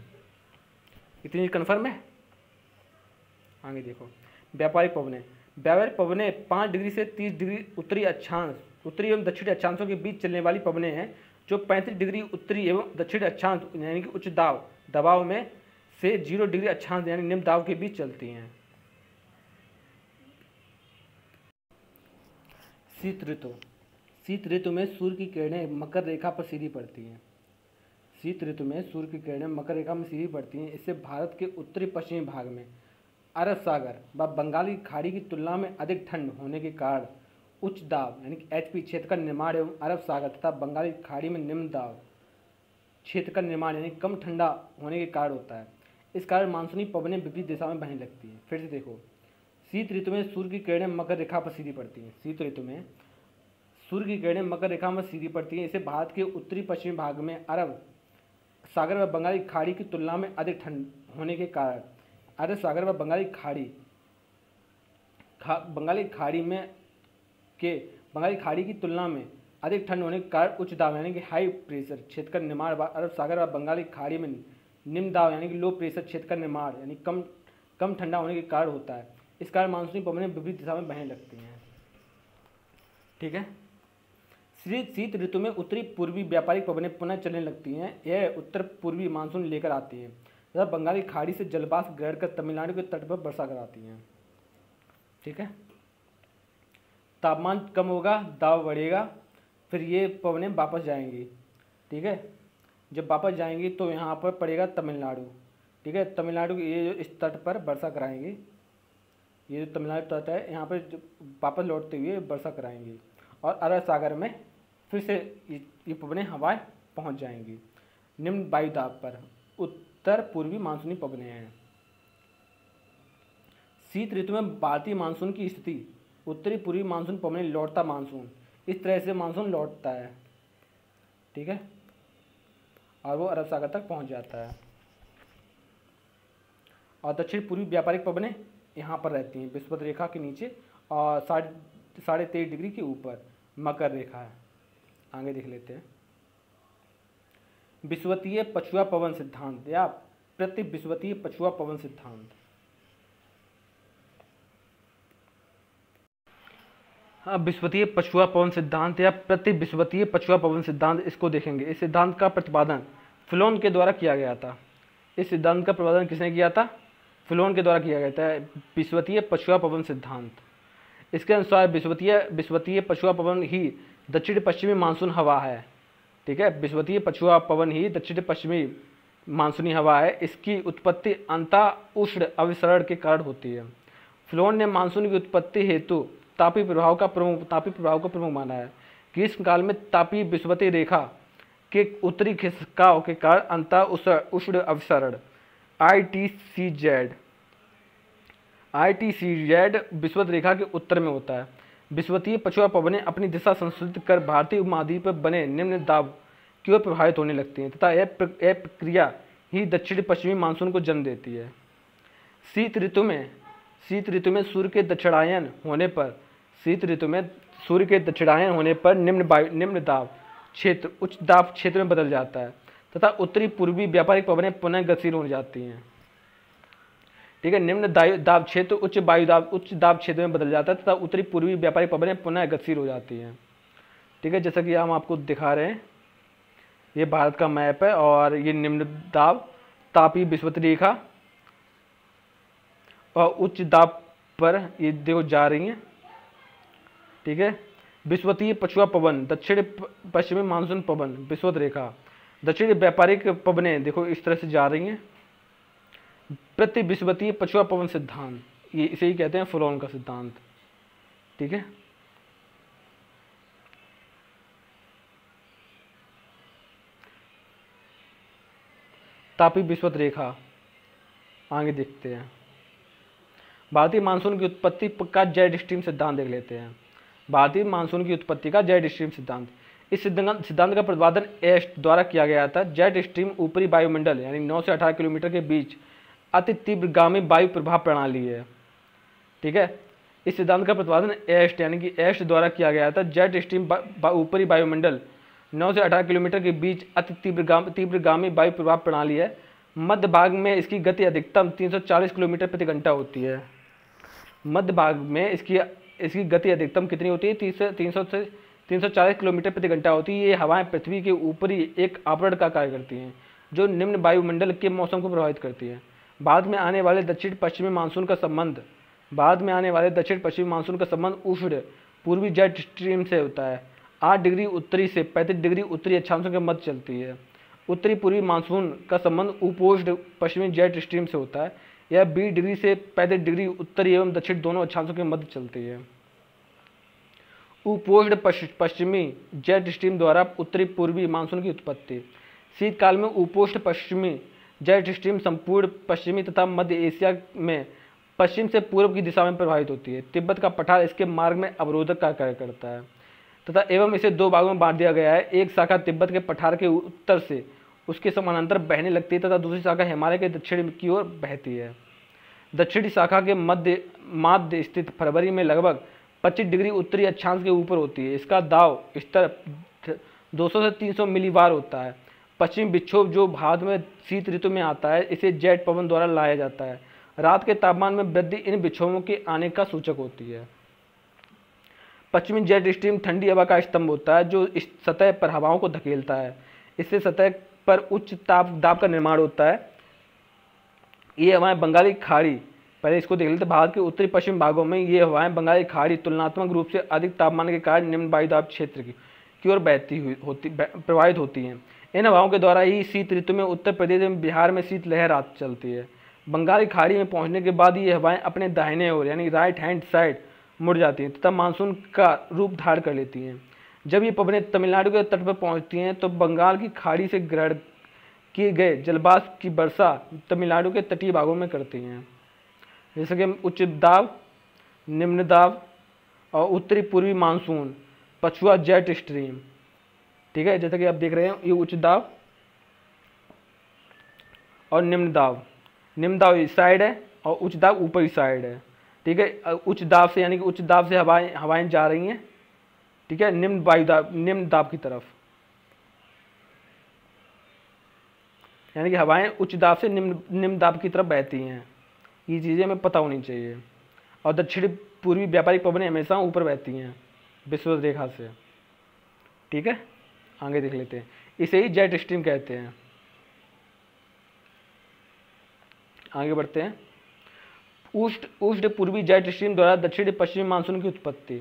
Speaker 1: इतनी कन्फर्म है। आगे देखो, व्यापारिक पवनें 5 डिग्री से 30 डिग्री उत्तरी एवं दक्षिणी अक्षांशों के बीच चलने वाली पवनें हैं जो 35 डिग्री उत्तरी एवं दक्षिणी अक्षांश यानी कि उच्च दबाव में से 0 डिग्री अक्षांश यानी निम्न दाब के बीच चलती हैं। शीत ऋतु में सूर्य की किरणें मकर रेखा पर सीधी पड़ती हैं। शीत ऋतु में सूर्य की किरणें मकर रेखा में सीधी पड़ती हैं। इससे भारत के उत्तरी पश्चिमी भाग में अरब सागर व बंगाली खाड़ी की तुलना में अधिक ठंड होने के कारण उच्च दाब यानी कि एचपी क्षेत्र का निर्माण एवं अरब सागर तथा बंगाली खाड़ी में निम्न दाब क्षेत्र का निर्माण यानी कम ठंडा होने के कारण होता है। इस कारण मानसूनी पवनें विपरीत दिशा में बहने लगती हैं। फिर से देखो, शीत ऋतु में सूर्य की किरणें मकर रेखा पर सीधी पड़ती हैं। शीत ऋतु में सूर्य की किरणें मकर रेखा में सीधी पड़ती हैं। इससे भारत के उत्तरी पश्चिमी भाग में अरब सागर व बंगाली खाड़ी की तुलना में अधिक ठंड होने के कारण अरब सागर व बंगाली खाड़ी की तुलना में अधिक ठंड होने के कारण उच्च दाब यानी कि हाई प्रेशर क्षेत्र का निर्माण अरब सागर व बंगाली खाड़ी में निम्न दाब यानी कि लो प्रेशर क्षेत्र का निर्माण यानी कम ठंडा होने के कारण होता है। इस कारण मानसूनी पवनें विपरीत दिशा में बहने लगती हैं। ठीक है, शीत ऋतु में उत्तरी पूर्वी व्यापारिक पवनें पुनः चलने लगती हैं। यह उत्तर पूर्वी मानसून लेकर आती हैं तथा बंगाली खाड़ी से जलवाष्प ग्रहण कर तमिलनाडु के तट पर वर्षा कराती हैं। ठीक है, तापमान कम होगा, दाब बढ़ेगा, फिर ये पवनें वापस जाएंगी। ठीक है, जब वापस जाएंगी तो यहाँ पर पड़ेगा तमिलनाडु। ठीक है, तमिलनाडु ये जो इस तट पर वर्षा कराएंगी, ये जो तमिलनाडु तट है यहाँ पर वापस लौटते हुए वर्षा कराएंगी और अरब सागर में फिर से ये पवनें हवाएं पहुँच जाएंगी। निम्न वायु दाब पर उत्तर पूर्वी मानसूनी पवनें हैं। शीत ऋतु में भारतीय मानसून की स्थिति उत्तरी पूर्वी मानसून पवनें लौटता मानसून, इस तरह से मानसून लौटता है। ठीक है, और वो अरब सागर तक पहुंच जाता है। और दक्षिण पूर्वी व्यापारिक पवनें यहाँ पर रहती हैं विषुवत रेखा के नीचे और 23.5 डिग्री के ऊपर मकर रेखा है। आगे देख लेते हैं। विषुवतीय पछुआ पवन सिद्धांत या प्रति विषुवतीय पछुआ पवन सिद्धांत। हाँ, विषुवतीय पछुआ पवन सिद्धांत या प्रति विषुवतीय पछुआ पवन सिद्धांत, इसको देखेंगे। इस सिद्धांत का प्रतिपादन फ्लोन के द्वारा किया गया था। इस सिद्धांत का प्रतिपादन किसने किया था? फ्लोन के द्वारा किया गया था, विषुवतीय पछुआ पवन सिद्धांत। इसके अनुसार विषुवतीय पछुआ पवन ही दक्षिण पश्चिमी मानसून हवा है। ठीक है, विषुवतीय पछुआ पवन ही दक्षिण पश्चिमी मानसूनी हवा है। इसकी उत्पत्ति अंतः उष्ण अभिसरण के कारण होती है। फ्लोन ने मानसून की उत्पत्ति हेतु तापीय प्रभाव को प्रमुख माना है। ग्रीष्म काल में तापीय विषुवतीय रेखा के उत्तरी खिसकाव के कारण अंतः उष्ण अभिसरण ITCZ विषुवत रेखा के उत्तर में होता है। विषुवतीय पछुआ पवनें अपनी दिशा संशोधित कर भारतीय उपमहाद्वीप पर बने निम्न दाब की ओर प्रभावित होने लगती हैं तथा यह प्रक्रिया ही दक्षिण पश्चिमी मानसून को जन्म देती है। शीत ऋतु में सूर्य के दक्षिणायन होने पर निम्न दाब क्षेत्र उच्च दाब क्षेत्र में बदल जाता है तथा उत्तरी पूर्वी व्यापारिक पवनें पुनः गतिशील हो जाती हैं। ठीक है, निम्न दाब क्षेत्र उच्च दाब क्षेत्र में बदल जाता है तथा उत्तरी पूर्वी व्यापारिक पवनें पुनः गतिशील हो जाती हैं। ठीक है, जैसा कि हम आपको दिखा रहे हैं, ये भारत का मैप है और ये निम्न दाब तापीय विषुवत रेखा और उच्च दाब पर ये देखो जा रही हैं। ठीक है, विषुवतीय पछुआ पवन दक्षिण पश्चिमी मानसून पवन विषुवत रेखा दक्षिण व्यापारिक पवनें देखो इस तरह से जा रही हैं। प्रति विषुवतीय पछुआ पवन सिद्धांत, ये इसे ही कहते हैं फ्लोन का सिद्धांत। ठीक है, तापीय विषुवत रेखा आगे देखते हैं। भारतीय मानसून की उत्पत्ति का जेट स्ट्रीम सिद्धांत देख लेते हैं। भारतीय मानसून की उत्पत्ति का जेट स्ट्रीम सिद्धांत, इस सिद्धांत का प्रतिपादन एस्ट द्वारा किया गया था। जेट स्ट्रीम ऊपरी वायुमंडल यानी 9 से 18 किलोमीटर के बीच अति तीव्रगामी वायु प्रवाह प्रणाली है। ठीक है, इस सिद्धांत का प्रतिपादन एस्ट द्वारा किया गया था। जेट स्ट्रीम ऊपरी वायुमंडल 9 से 18 किलोमीटर के बीच अति तीव्रगामी वायु प्रवाह प्रणाली है। मध्य भाग में इसकी गति अधिकतम 340 किलोमीटर प्रति घंटा होती है। मध्य भाग में इसकी गति अधिकतम कितनी होती है? 300 से 340 किलोमीटर प्रति घंटा होती है। ये हवाएं पृथ्वी के ऊपरी एक आवरण का कार्य करती हैं जो निम्न वायुमंडल के मौसम को प्रभावित करती है। बाद में आने वाले दक्षिण पश्चिमी मानसून का संबंध उष्ण पूर्वी जेट स्ट्रीम से होता है। 8 डिग्री उत्तरी से 35 डिग्री उत्तरी अक्षांशों के मध्य चलती है। उत्तरी पूर्वी मानसून का संबंध उपोष्ण पश्चिमी जेट स्ट्रीम से होता है। यह 20 डिग्री से 35 डिग्री उत्तरी एवं दक्षिण दोनों अक्षांशों के मध्य चलती है। उपोष्ण पश्चिमी जेट स्ट्रीम द्वारा उत्तरी पूर्वी मानसून की उत्पत्ति। शीतकाल में उपोष्ण पश्चिमी जेट स्ट्रीम संपूर्ण पश्चिमी तथा मध्य एशिया में पश्चिम से पूर्व की दिशा में प्रवाहित होती है। तिब्बत का पठार इसके मार्ग में अवरोधक का कार्य करता है तथा एवं इसे 2 भागों में बांट दिया गया है। एक शाखा तिब्बत के पठार के उत्तर से उसके समानांतर बहने लगती है तथा दूसरी शाखा हिमालय के दक्षिण की ओर बहती है। दक्षिणी शाखा के माध्य स्थित फरवरी में लगभग 25 डिग्री उत्तरी अक्षांश के ऊपर होती है। इसका दाब स्तर 200 से 300 मिलीबार होता है। पश्चिमी विक्षोभ जो भारत में शीत ऋतु में आता है, इसे जेट पवन द्वारा लाया जाता है। रात के तापमान में वृद्धि इन विक्षोभों के आने का सूचक होती है। पश्चिमी जेट स्ट्रीम ठंडी हवा का स्तंभ होता है जो इस सतह पर हवाओं को धकेलता है। इससे सतह पर उच्च दाब का निर्माण होता है। ये हवाएं बंगाली खाड़ी, पहले इसको देख लेते हैं। भारत के उत्तरी पश्चिम भागों में ये हवाएं बंगाली खाड़ी तुलनात्मक रूप से अधिक तापमान के कारण निम्न वायुदाब क्षेत्र की ओर प्रवाहित होती हैं। इन हवाओं के द्वारा ही शीत ऋतु में उत्तर प्रदेश एवं बिहार में शीतलहर चलती है। बंगाली खाड़ी में पहुंचने के बाद ये हवाएं अपने दाहिने ओर यानी राइट हैंड साइड मुड़ जाती हैं तथा मानसून का रूप धारण कर लेती हैं। जब ये पवनें तमिलनाडु के तट पर पहुंचती हैं तो बंगाल की खाड़ी से ग्रहण किए गए जलवाष्प की वर्षा तमिलनाडु के तटीय भागों में करती हैं। जैसे कि उच्च दाब, निम्न दाब और उत्तरी पूर्वी मानसून पछुआ जेट स्ट्रीम। ठीक है, जैसा कि आप देख रहे हैं, ये उच्च दाब और निम्न दाब इस साइड है और उच्च दाब ऊपरी साइड है। ठीक है, उच्च दाब से यानी कि उच्च दाब से हवाएं जा रही हैं। ठीक है, निम्न दाब की तरफ। यानी कि हवाएं उच्च दाब से निम्न दाब की तरफ बहती हैं। ये चीज़ें हमें पता होनी चाहिए। और दक्षिणी पूर्वी व्यापारिक पवनें हमेशा ऊपर बहती हैं विषुवत रेखा से। ठीक है, आगे देख लेते हैं। इसे ही जेट स्ट्रीम कहते हैं। आगे बढ़ते हैं। उष्ण पूर्वी जेट स्ट्रीम द्वारा दक्षिणी पश्चिमी मानसून की उत्पत्ति।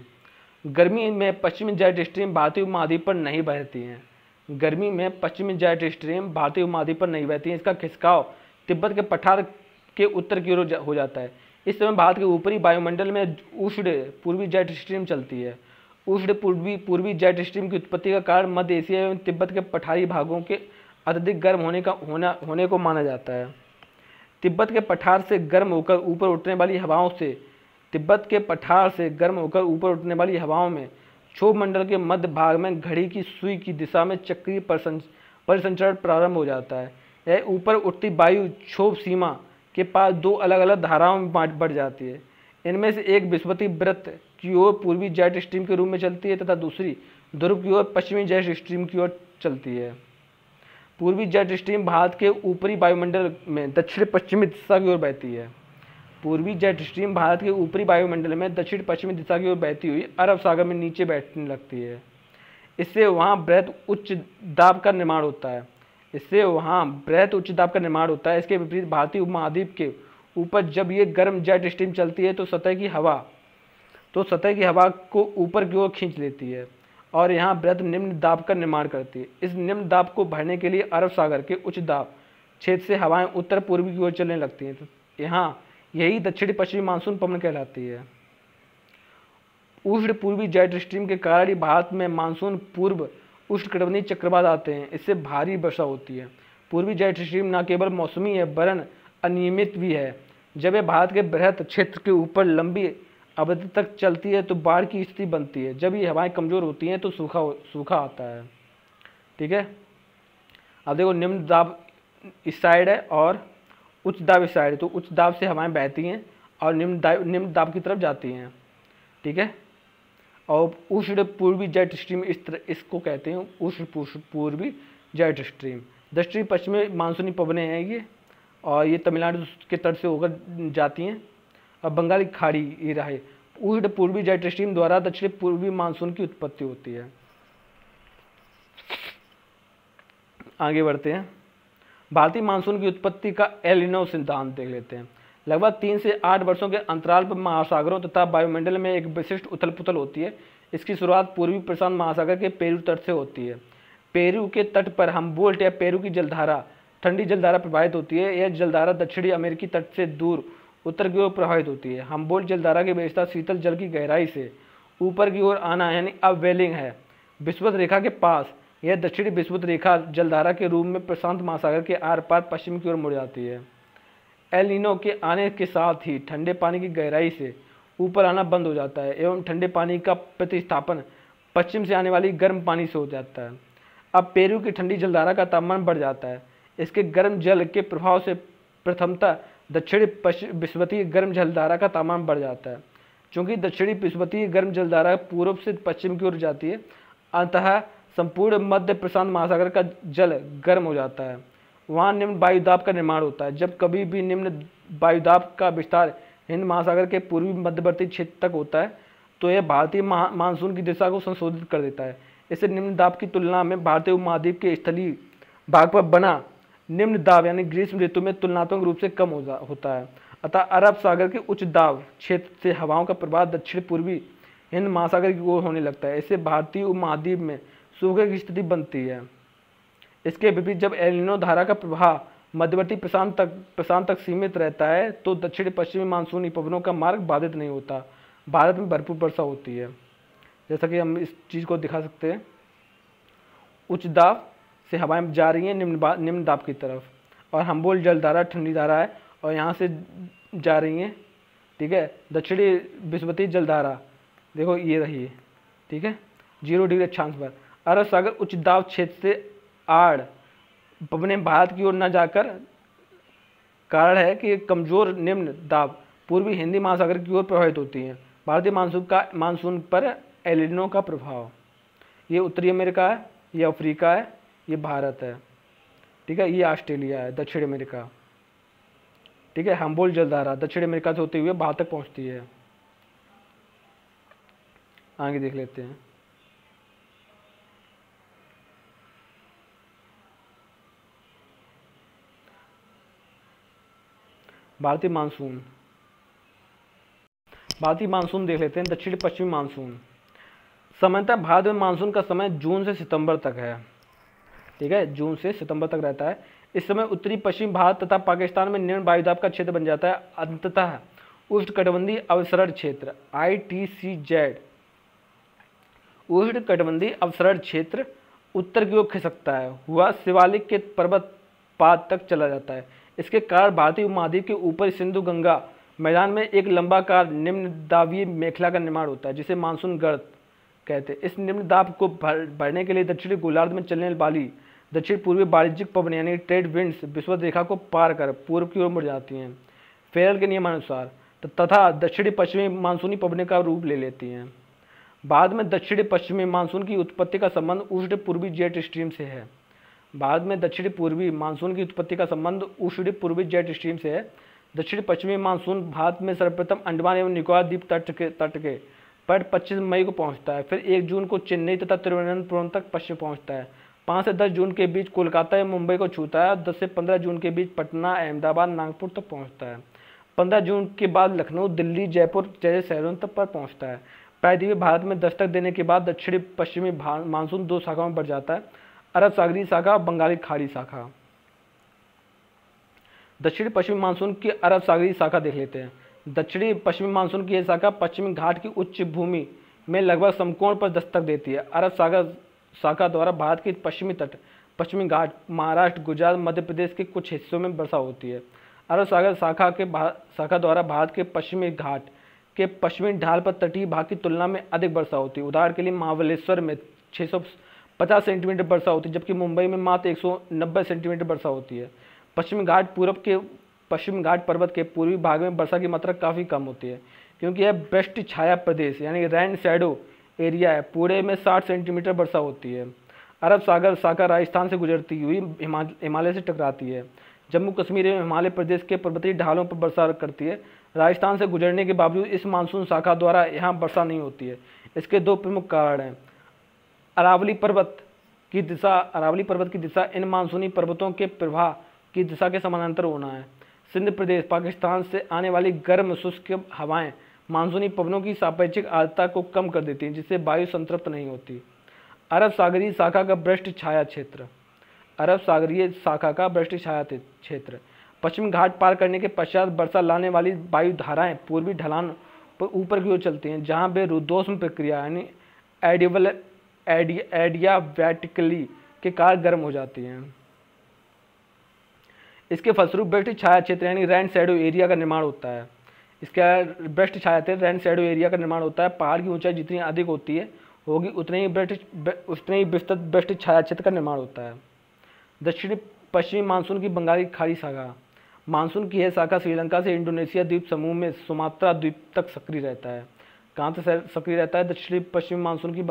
Speaker 1: गर्मी में पश्चिमी जेट स्ट्रीम भारतीय उपमहाद्वीप पर नहीं बहती हैं। गर्मी में पश्चिमी जेट स्ट्रीम भारतीय उपमहाद्वीप पर नहीं बहती हैं। इसका खिसकाव तिब्बत के पठार के उत्तर की ओर हो जाता है। इस समय भारत के ऊपरी वायुमंडल में उष्ण पूर्वी जेट स्ट्रीम चलती है। उष्ण पूर्वी जेट स्ट्रीम की उत्पत्ति का कारण मध्य एशिया एवं तिब्बत के पठारी भागों के अत्यधिक गर्म होने को माना जाता है। तिब्बत के पठार से गर्म होकर ऊपर उठने वाली हवाओं में क्षोभ मंडल के मध्य भाग में घड़ी की सुई की दिशा में चक्रीय परिसंचरण प्रारंभ हो जाता है। यह ऊपर उठती वायु क्षोभ सीमा के पास दो अलग अलग धाराओं में बढ़ जाती है। इनमें से एक विषुवती वृत्त की ओर पूर्वी जेट स्ट्रीम के रूप में चलती है तथा दूसरी ध्रुव की ओर पश्चिमी जेट स्ट्रीम की ओर चलती है। पूर्वी जेट स्ट्रीम भारत के ऊपरी वायुमंडल में दक्षिण पश्चिमी दिशा की ओर बहती है। पूर्वी जेट स्ट्रीम भारत के ऊपरी वायुमंडल में दक्षिण पश्चिमी दिशा की ओर बहती हुई अरब सागर में नीचे बैठने लगती है। इससे वहाँ बृहत उच्च दाब का निर्माण होता है। इसके विपरीत भारतीय उपमहाद्वीप के ऊपर जब ये गर्म जेट स्ट्रीम चलती है तो सतह की हवा को ऊपर की ओर खींच लेती है और यहाँ बृहत निम्न दाब का निर्माण करती है। इस निम्न दाब को भरने के लिए अरब सागर के उच्च दाब क्षेत्र से हवाएं उत्तर पूर्वी की ओर चलने लगती हैं। तो यहाँ यही दक्षिणी पश्चिमी मानसून पवन कहलाती है। उष्ण पूर्वी जेट स्ट्रीम के कारण ही भारत में मानसून पूर्व उष्णकटिबंधीय चक्रवात आते हैं। इससे भारी वर्षा होती है। पूर्वी जेट स्ट्रीम न केवल मौसमी है वरन अनियमित भी है। जब यह भारत के बृहत क्षेत्र के ऊपर लंबी अवधि तक चलती है तो बाढ़ की स्थिति बनती है। जब ये हवाएं कमजोर होती हैं तो सूखा आता है। ठीक है, अब देखो निम्न दाब इस साइड है और उच्च दाब इस साइड है। तो उच्च दाब से हवाएं बहती हैं और निम्न दाब की तरफ जाती हैं। ठीक है, और उष्ण पूर्वी जेट स्ट्रीम इसको कहते हैं उष्ण पूर्वी जेट स्ट्रीम। दक्षिणी पश्चिमी मानसूनी पवनें हैं ये, और ये तमिलनाडु के तट से होकर जाती हैं और बंगाल की खाड़ी ये रहे। उष्ण पूर्वी जेट स्ट्रीम द्वारा दक्षिणी पूर्वी मानसून की उत्पत्ति होती है। आगे बढ़ते हैं। भारतीय मानसून की उत्पत्ति का एल नीनो सिद्धांत देख लेते हैं। लगभग 3 से 8 वर्षों के अंतराल पर महासागरों तथा वायुमंडल में एक विशिष्ट उथल पुथल होती है। इसकी शुरुआत पूर्वी प्रशांत महासागर के पेरू तट से होती है। पेरू के तट पर हम्बोल्ट या पेरू की जलधारा ठंडी जलधारा प्रवाहित होती है। यह जलधारा दक्षिणी अमेरिकी तट से दूर उत्तर की ओर प्रवाहित होती है। हम्बोल्ट जलधारा की विशेषता शीतल जल की गहराई से ऊपर की ओर आना यानी अपवेलिंग है। विषुवत रेखा के पास यह दक्षिणी विषुवत रेखा जलधारा के रूप में प्रशांत महासागर के आर पार पश्चिम की ओर मुड़ जाती है। एल नीनो के आने के साथ ही ठंडे पानी की गहराई से ऊपर आना बंद हो जाता है एवं ठंडे पानी का प्रतिस्थापन पश्चिम से आने वाली गर्म पानी से हो जाता है। अब पेरू की ठंडी जलधारा का तापमान बढ़ जाता है। इसके गर्म जल के प्रभाव से प्रथमतः दक्षिणी विषुवतीय गर्म जलधारा का तापमान बढ़ जाता है। चूँकि दक्षिणी विषुवतीय गर्म जलधारा पूर्व से पश्चिम की ओर जाती है, अतः संपूर्ण मध्य प्रशांत महासागर का जल गर्म हो जाता है। वहाँ निम्न वायुदाब का निर्माण होता है। जब कभी भी निम्न वायुदाब का विस्तार हिंद महासागर के पूर्वी मध्यवर्ती क्षेत्र तक होता है तो यह भारतीय मानसून की दिशा को संशोधित कर देता है। इससे निम्न दाब की तुलना में भारतीय उपमहाद्वीप के स्थलीय भाग पर बना निम्न दाब यानी ग्रीष्म ऋतु में तुलनात्मक रूप से कम होता है। अतः अरब सागर के उच्च दाब क्षेत्र से हवाओं का प्रवाह दक्षिण पूर्वी हिंद महासागर की ओर होने लगता है। इससे भारतीय उपमहाद्वीप में सूखे की स्थिति बनती है। इसके विपरीत जब एल नीनो धारा का प्रवाह मध्यवर्ती प्रशांत तक सीमित रहता है तो दक्षिण पश्चिमी मानसूनी पवनों का मार्ग बाधित नहीं होता। भारत में भरपूर वर्षा होती है। जैसा कि हम इस चीज़ को दिखा सकते हैं, उच्च दाब से हवाएं जा रही हैं निम्न दाब की तरफ, और हम्बोल्ट जलधारा ठंडी धारा है और यहाँ से जा रही हैं। ठीक है, दक्षिणी विषुवतीय जलधारा देखो ये रही है। ठीक है, 0 डिग्री अक्षांश पर अरब सागर उच्च दाब क्षेत्र से आड़ पवनें भारत की ओर न जाकर कारण है कि कमजोर निम्न दाब पूर्वी हिंदी महासागर की ओर प्रभावित होती हैं। भारतीय मानसून पर एल नीनो का प्रभाव, ये उत्तरी अमेरिका है, ये अफ्रीका है, ये भारत है। ठीक है, ये ऑस्ट्रेलिया है, दक्षिण अमेरिका। ठीक है, हम्बोल्ट जलधारा दक्षिण अमेरिका से होते हुए भारत तक पहुंचती है। आगे देख लेते हैं। भारतीय मानसून, भारतीय मानसून देख लेते हैं। दक्षिण पश्चिमी मानसून, सामान्यतः भारत में मानसून का समय जून से सितंबर तक है। ठीक है, जून से सितंबर तक रहता है। इस समय उत्तरी पश्चिम भारत तथा पाकिस्तान में निम्न वायुदाब का क्षेत्र बन जाता है। अंततः उष्णकटिबंधीय अवसरण क्षेत्र ITCZ, उष्णकटिबंधीय अवसरण क्षेत्र उत्तर की ओर खिसकता है हुआ शिवालिक के पर्वत पाद तक चला जाता है। इसके कारण भारतीय उपमहाद्वीप के ऊपर सिंधु गंगा मैदान में एक लंबाकार निम्न दाबीय मेखला का निर्माण होता है, जिसे मानसून गर्त कहते हैं। इस निम्न दाब को भरने के लिए दक्षिणी गोलार्ध में चलने वाली दक्षिण पूर्वी वाणिज्यिक पवन यानी ट्रेड विंड्स विषुवत रेखा को पार कर पूर्व की ओर मुड़ जाती हैं, फेरल के नियमानुसार, तथा दक्षिणी पश्चिमी मानसूनी पवने का रूप ले लेती हैं। बाद में दक्षिणी पश्चिमी मानसून की उत्पत्ति का संबंध उष्ण पूर्वी जेट स्ट्रीम से है। बाद में दक्षिणी पूर्वी मानसून की उत्पत्ति का संबंध उष्ण पूर्वी जेट स्ट्रीम से है। दक्षिण पश्चिमी मानसून भारत में सर्वप्रथम अंडमान एवं निकोबार द्वीप तट के पर 25 मई को पहुंचता है। फिर 1 जून को चेन्नई तथा तिरुवनंतपुरम तक पश्चिम पहुंचता है। 5 से 10 जून के बीच कोलकाता एवं मुंबई को छूता है। 10 से 15 जून के बीच पटना, अहमदाबाद, नागपुर तक पहुंचता है। 15 जून के बाद लखनऊ, दिल्ली, जयपुर जैसे शहरों तक पर पहुंचता है। प्रायद्वीपीय भारत में दस्तक देने के बाद दक्षिणी पश्चिमी मानसून 2 शाखाओं में बढ़ जाता है, अरब सागरीय शाखा और बंगाली खाड़ी शाखा। दक्षिणी पश्चिमी मानसून की अरब सागरीय शाखा देख लेते हैं। दक्षिणी पश्चिमी मानसून की यह शाखा पश्चिमी घाट की उच्च भूमि में लगभग समकोण पर दस्तक देती है। अरब सागर शाखा द्वारा भारत के पश्चिमी तट, पश्चिमी घाट, महाराष्ट्र, गुजरात, मध्य प्रदेश के कुछ हिस्सों में वर्षा होती है। अरब सागर शाखा द्वारा भारत के पश्चिमी घाट के पश्चिमी ढाल पर तटीय भाग की तुलना में अधिक वर्षा होती है। उदाहरण के लिए महाबलेश्वर में 650 सेंटीमीटर वर्षा होती है, जबकि मुंबई में मात्र 190 सेंटीमीटर वर्षा होती है। पश्चिमी घाट पर्वत के पूर्वी भाग में वर्षा की मात्रा काफ़ी कम होती है, क्योंकि यह वृष्टि छाया प्रदेश यानी रेन शैडो एरिया है। पूरे में 60 सेंटीमीटर वर्षा होती है। अरब सागर शाखा राजस्थान से गुजरती हुई हिमालय से टकराती है। जम्मू कश्मीर एवं हिमालय प्रदेश के पर्वतीय ढालों पर वर्षा करती है। राजस्थान से गुजरने के बावजूद इस मानसून शाखा द्वारा यहाँ वर्षा नहीं होती है। इसके 2 प्रमुख कारण हैं। अरावली पर्वत की दिशा इन मानसूनी पर्वतों के प्रवाह की दिशा के समानांतर होना है। सिंध प्रदेश, पाकिस्तान से आने वाली गर्म शुष्क हवाएं मानसूनी पवनों की सापेक्षिक आर्द्रता को कम कर देती हैं, जिससे वायु संतृप्त नहीं होती। अरब सागरीय शाखा का वृष्टि छाया क्षेत्र, पश्चिमी घाट पार करने के पश्चात वर्षा लाने वाली वायु धाराएं पूर्वी ढलान पर ऊपर की ओर चलती हैं, जहां वे रुद्धोष्म प्रक्रिया यानी एडियाबैटिकली के कारण गर्म हो जाती हैं। इसके फलस्वरूप वृष्टि छाया क्षेत्र यानी रेन शैडो एरिया का निर्माण होता है। पहाड़ की ऊंचाई जितनी अधिक होगी उतने ही विस्तृत वृष्टि छाया क्षेत्र का निर्माण होता है। दक्षिणी पश्चिमी मानसून की बंगाली खाड़ी शाखा, मानसून की यह शाखा श्रीलंका से इंडोनेशिया द्वीप समूह में सुमात्रा द्वीप तक सक्रिय रहता है। कहाँ से सक्रिय रहता है? दक्षिणी पश्चिमी मानसून की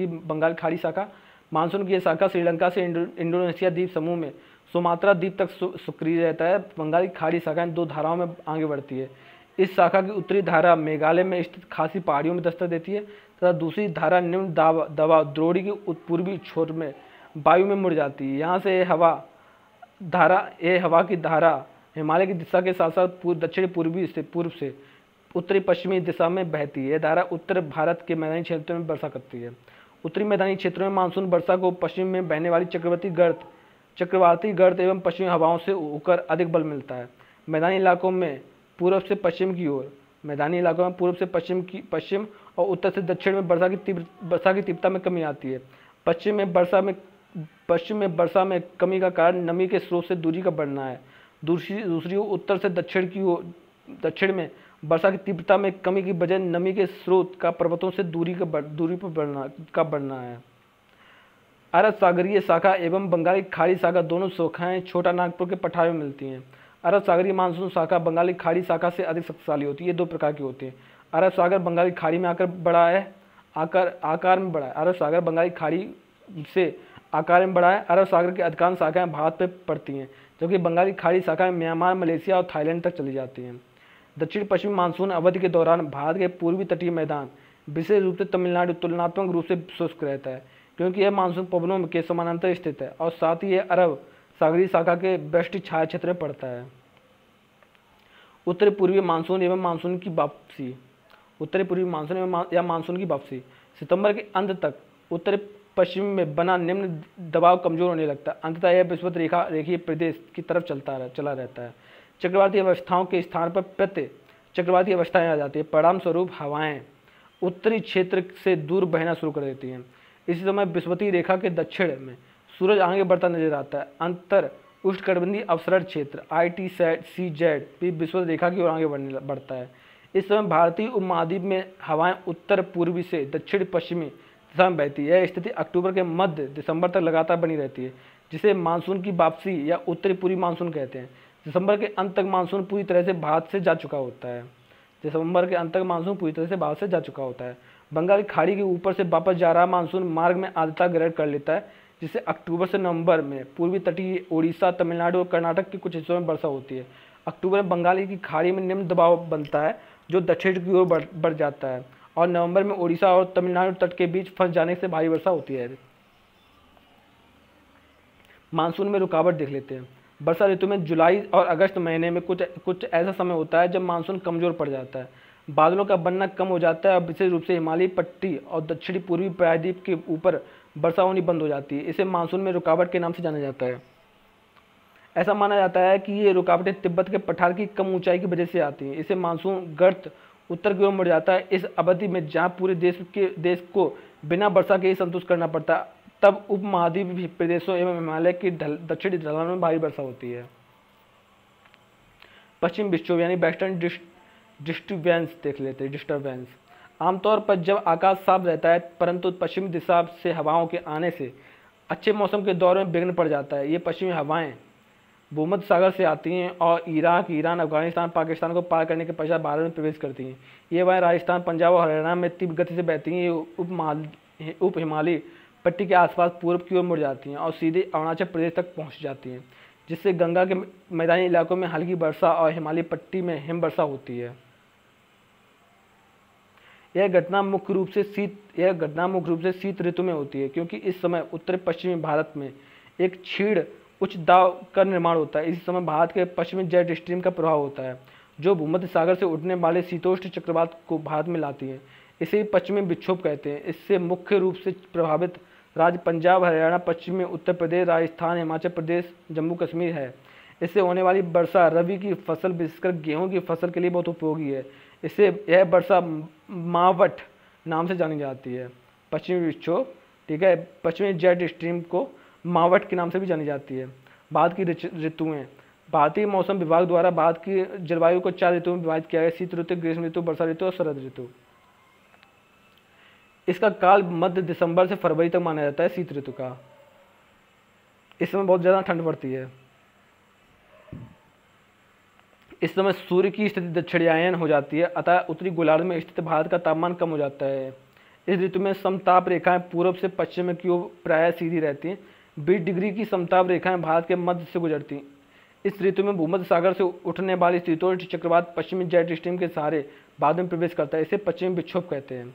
Speaker 1: बंगाल खाड़ी शाखा, मानसून की यह शाखा श्रीलंका से इंडोनेशिया द्वीप समूह में सुमात्रा द्वीप तक सक्रिय रहता है। बंगाली खाड़ी शाखा इन 2 धाराओं में आगे बढ़ती है। इस शाखा की उत्तरी धारा मेघालय में स्थित खासी पहाड़ियों में दस्तक देती है तथा दूसरी धारा निम्न दबाव द्रोणी की पूर्वी छोर में वायु में मुड़ जाती है। यहाँ से हवा की धारा हिमालय की दिशा के साथ साथ दक्षिण पूर्व से उत्तरी पश्चिमी दिशा में बहती है। यह धारा उत्तर भारत के मैदानी क्षेत्रों में वर्षा करती है। उत्तरी मैदानी क्षेत्रों में मानसून वर्षा को पश्चिम में बहने वाली चक्रवाती गर्त एवं पश्चिमी हवाओं से होकर अधिक बल मिलता है। मैदानी इलाकों में पूर्व से पश्चिम और उत्तर से दक्षिण में वर्षा की तीव्रता में कमी आती है। पश्चिम में वर्षा में कमी का कारण नमी के स्रोत से दूरी का बढ़ना है। दूसरी ओर उत्तर से दक्षिण में वर्षा की तीव्रता में कमी की वजह नमी के स्रोत का पर्वतों से दूरी पर बढ़ना है। अरब सागरीय शाखा एवं बंगाली खाड़ी शाखा दोनों शाखाएं छोटा नागपुर के पठार में मिलती हैं। अरब सागरीय मानसून शाखा बंगाली खाड़ी शाखा से अधिक शक्तिशाली होती है। ये 2 प्रकार की होती है। अरब सागर बंगाली खाड़ी में आकार में बड़ा है। अरब सागर बंगाली खाड़ी से आकार में बड़ा है। अरब सागर की अधिकांश शाखाएं भारत पे पड़ती हैं, जबकि बंगाल की खाड़ी शाखाएं म्यांमार, मलेशिया और थाईलैंड तक चली जाती हैं। दक्षिण पश्चिमी मानसून अवधि के दौरान भारत के पूर्वी तटीय मैदान, विशेष रूप से तमिलनाडु, तुलनात्मक रूप से शुष्क रहता है, क्योंकि यह मानसून पवनों के समानांतर स्थित है और साथ ही यह अरब सागरीय शाखा के वृष्टि छाया क्षेत्र में पड़ता है। उत्तरी पूर्वी मानसून एवं मानसून की वापसी। उत्तरी पूर्वी मानसून या मानसून की वापसी। सितंबर के अंत तक उत्तरी पश्चिम में बना निम्न दबाव कमजोर होने लगता है। अंततः यह विषुवत रेखीय प्रदेश की तरफ चला रहता है। चक्रवाती अवस्थाओं के स्थान पर प्रत्यय चक्रवाती अवस्थाएं आ जाती है। परिणाम स्वरूप हवाएं उत्तरी क्षेत्र से दूर बहना शुरू कर देती हैं। इसी समय विषुवतीय रेखा के दक्षिण में सूरज आगे बढ़ता नजर आता है। अंतर उष्णकटिबंधीय अवसरण क्षेत्र ITCZ भी विषुवत रेखा की ओर आगे बढ़ता है। इस समय भारतीय उपमहाद्वीप में हवाएं उत्तर पूर्वी से दक्षिण पश्चिमी दिशा में बहती है। यह स्थिति अक्टूबर के मध्य दिसंबर तक लगातार बनी रहती है, जिसे मानसून की वापसी या उत्तरी पूर्वी मानसून कहते हैं। दिसंबर के अंत तक मानसून पूरी तरह से भारत से जा चुका होता है। दिसंबर के अंत तक मानसून पूरी तरह से भारत से जा चुका होता है। बंगाल की खाड़ी के ऊपर से वापस जा रहा मानसून मार्ग में आर्द्रता ग्रहण कर लेता है, जिससे अक्टूबर से नवंबर में पूर्वी तटीय ओडिशा, तमिलनाडु और कर्नाटक के कुछ हिस्सों में वर्षा होती है। अक्टूबर में बंगाल की खाड़ी में निम्न दबाव बनता है, जो दक्षिण की ओर बढ़ जाता है और नवंबर में ओडिशा और तमिलनाडु तट के बीच फंस जाने से भारी वर्षा होती है। मानसून में रुकावट देख लेते हैं। वर्षा ऋतु में जुलाई और अगस्त महीने में कुछ ऐसा समय होता है जब मानसून कमजोर पड़ जाता है, बादलों का बनना कम हो जाता है और विशेष रूप से हिमालयी पट्टी और दक्षिणी पूर्वी प्रायद्वीप के ऊपर वर्षा होनी बंद हो जाती है। इसे मानसून में रुकावट के नाम से जाना जाता है। ऐसा माना जाता है कि ये रुकावटें तिब्बत के पठार की कम ऊंचाई की वजह से आती हैं। इसे मानसून गर्त उत्तर की ओर मुड़ जाता है। इस अवधि में जहाँ पूरे देश को बिना वर्षा के ही संतुष्ट करना पड़ता है, तब उपमहाद्वीपीय प्रदेशों एवं हिमालय की दक्षिणी ढलानों में भारी वर्षा होती है। पश्चिम विक्षोभ यानी वेस्टर्न डिस्टर्बेंस देख लेते हैं। डिस्टर्बेंस आमतौर पर जब आकाश साफ रहता है, परंतु पश्चिमी दिशा से हवाओं के आने से अच्छे मौसम के दौर में विघ्न पड़ जाता है। ये पश्चिमी हवाएं भूमध्य सागर से आती हैं और इराक, ईरान, अफगानिस्तान, पाकिस्तान को पार करने के पश्चात भारत में प्रवेश करती हैं। ये हवाएं राजस्थान, पंजाब और हरियाणा में तीव्र गति से बहती हैं। उप हिमालयी पट्टी के आसपास पूर्व की ओर मुड़ जाती हैं और सीधे अरुणाचल प्रदेश तक पहुंच जाती हैं, जिससे गंगा के मैदानी इलाकों में हल्की वर्षा और हिमालयी पट्टी में हिम वर्षा होती है। यह घटना मुख्य रूप से शीत ऋतु में होती है, क्योंकि इस समय उत्तर पश्चिमी भारत में एक क्षीण उच्च दाब का निर्माण होता है। इसी समय भारत के पश्चिमी जेट स्ट्रीम का प्रभाव होता है, जो भूमध्य सागर से उठने वाले शीतोष्ण चक्रवात को भारत में लाती है। इसे पश्चिमी विक्षोभ कहते हैं। इससे मुख्य रूप से प्रभावित राज्य पंजाब, हरियाणा, पश्चिमी उत्तर प्रदेश, राजस्थान, हिमाचल प्रदेश, जम्मू कश्मीर है। इससे होने वाली वर्षा रबी की फसल, विशेषकर गेहूं की फसल के लिए बहुत उपयोगी है। इससे यह वर्षा मावट नाम से जानी जाती है। पश्चिमी विक्षोभ, ठीक है, पश्चिमी जेट स्ट्रीम को मावट के नाम से भी जानी जाती है। भारत की ऋतुएं। भारतीय मौसम विभाग द्वारा भारत की जलवायु को 4 ऋतुओं में विभाजित किया गया: शीत ऋतु, ग्रीष्म ऋतु, वर्षा ऋतु और शरद ऋतु। इसका काल मध्य दिसंबर से फरवरी तक माना जाता है शीत ऋतु का। इस समय बहुत ज़्यादा ठंड पड़ती है। इस समय सूर्य की स्थिति दक्षिणायन हो जाती है, अतः उत्तरी गोलार्ध में स्थित भारत का तापमान कम हो जाता है। इस ऋतु में समताप रेखाएं पूर्व से पश्चिम की ओर प्रायः सीधी रहती हैं। 20 डिग्री की समताप रेखाएं भारत के मध्य से गुजरती हैं। इस ऋतु में भूमध्य सागर से उठने वाली शीतोष्ण चक्रवात पश्चिमी जेट स्ट्रीम के सहारे भारत में प्रवेश करता है। इसे पश्चिमी विक्षोभ कहते हैं।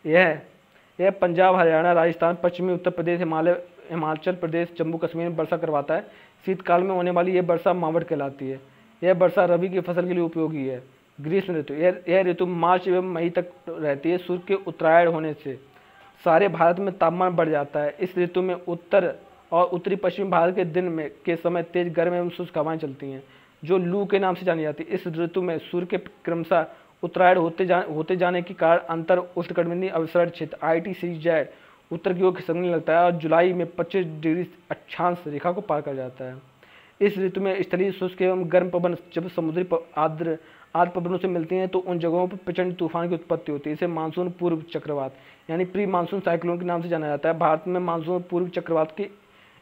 Speaker 1: यह पंजाब, हरियाणा, राजस्थान, पश्चिमी उत्तर प्रदेश, हिमाचल प्रदेश, जम्मू कश्मीर में वर्षा करवाता है। शीतकाल में होने वाली यह वर्षा मावट कहलाती है। यह वर्षा रबी की फसल के लिए उपयोगी है। ग्रीष्म ऋतु, यह ऋतु मार्च एवं मई तक रहती है। सूर्य के उत्तरायण होने से सारे भारत में तापमान बढ़ जाता है। इस ऋतु में उत्तर और उत्तरी पश्चिमी भारत के दिन में के समय तेज गर्म एवं शुष्क हवाएं चलती हैं, जो लू के नाम से जानी जाती है। इस ऋतु में सूर्य के क्रमशः उत्तरायण होते जाने के कारण अंतर उष्णकटिबंधीय अवसरण क्षेत्र ITCZ उत्तर की ओर खिसकने लगता है और जुलाई में 25 डिग्री अक्षांश रेखा को पार कर जाता है। इस ऋतु में स्थलीय शुष्क एवं गर्म पवन जब समुद्री आर्द्र पवनों से मिलती हैं तो उन जगहों पर प्रचंड तूफान की उत्पत्ति होती है। इसे मानसून पूर्व चक्रवात यानी प्री मानसून साइक्लोन के नाम से जाना जाता है। भारत में मानसून पूर्व चक्रवात के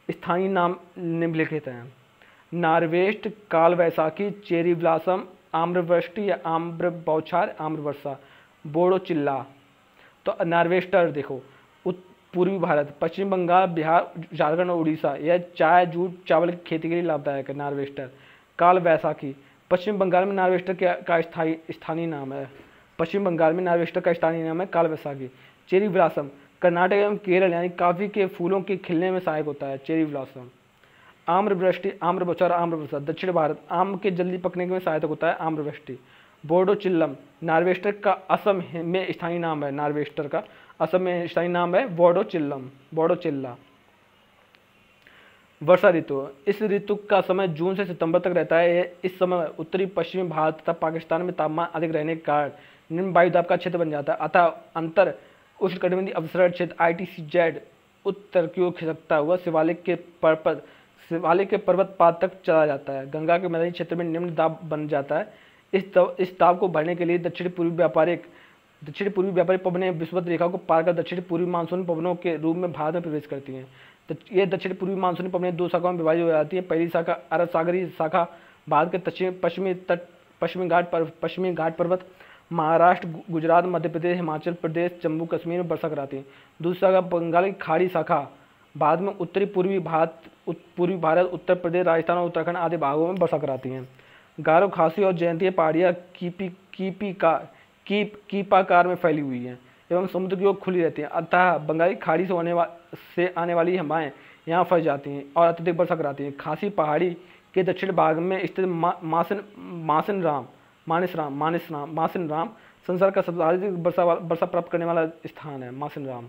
Speaker 1: स्थानीय नाम निम्नलिखित हैं: नार्वेस्ट, काल वैसाखी, चेरी ब्लॉसम, आम्रवृष्टि या आम्र बौछार, आम्र वर्षा, बोड़ो चिल्ला। तो नार्वेस्टर देखो, पूर्वी भारत, पश्चिम बंगाल, बिहार, झारखंड और उड़ीसा, यह चाय, जूट, चावल की खेती के लिए लाभदायक है। नार्वेस्टर। काल वैसाखी, पश्चिम बंगाल में नार्वेस्टर का स्थानीय नाम है। पश्चिम बंगाल में नार्वेस्टर का स्थानीय नाम है काल वैसाखी। चेरी ब्लॉसम, कर्नाटक एवं केरल यानी कॉफी के फूलों के खिलने में सहायक होता है। Cherry blossom. आम्रवृष्टि, आम्रवर्षा और आम्रवर्षा, दक्षिण भारत, आम के जल्दी पकने में सहायक होता है आम्रवृष्टि। बोडो चिल्लम, नार्वेस्टर का असम में स्थानीय नाम है। नार्वेस्टर का असम में स्थानीय नाम है बोडो चिल्लम, बोडो चिल्ला। वर्षा ऋतु, इस ऋतु का समय जून से सितंबर तक रहता है। इस समय उत्तरी पश्चिमी भारत तथा पाकिस्तान में तापमान अधिक रहने के कारण निम्न वायुदाब का क्षेत्र बन जाता है। अतः अंतर उष्णकटिबंधीय अवसरण क्षेत्र ITCZ उत्तर की ओर खिसकता हुआ शिवालिक के पर्वत पाद तक चला जाता है। गंगा के मैदानी क्षेत्र में निम्न दाब बन जाता है। इस दाब को भरने के लिए दक्षिण पूर्वी व्यापारिक पवनें विषुवत रेखा को पार कर दक्षिण पूर्वी मानसून पवनों के रूप में भारत में प्रवेश करती हैं। ये दक्षिण पूर्वी मानसूनी पवनें दो शाखाओं में विभाजित हो जाती है। पहली शाखा अरब सागरीय शाखा भारत के पश्चिमी घाट पर्वत, महाराष्ट्र, गुजरात, मध्य प्रदेश, हिमाचल प्रदेश, जम्मू कश्मीर में वर्षा कराती है। दूसरी शाखा बंगाल की खाड़ी शाखा भारत में उत्तरी पूर्वी भारत, उत्तर प्रदेश, राजस्थान और उत्तराखंड आदि भागों में वर्षा कराती हैं। गारो, खासी और जयंतीय पहाड़ियाँ कीपाकार में फैली हुई हैं एवं समुद्र की ओर खुली रहती हैं। अतः बंगाली खाड़ी से आने वाली हवाएं यहाँ फंस जाती हैं और अत्यधिक वर्षा कराती हैं। खासी पहाड़ी के दक्षिण भाग में स्थित मासिन राम संसार का सबसे अधिक वर्षा प्राप्त करने वाला स्थान है। मासिन राम।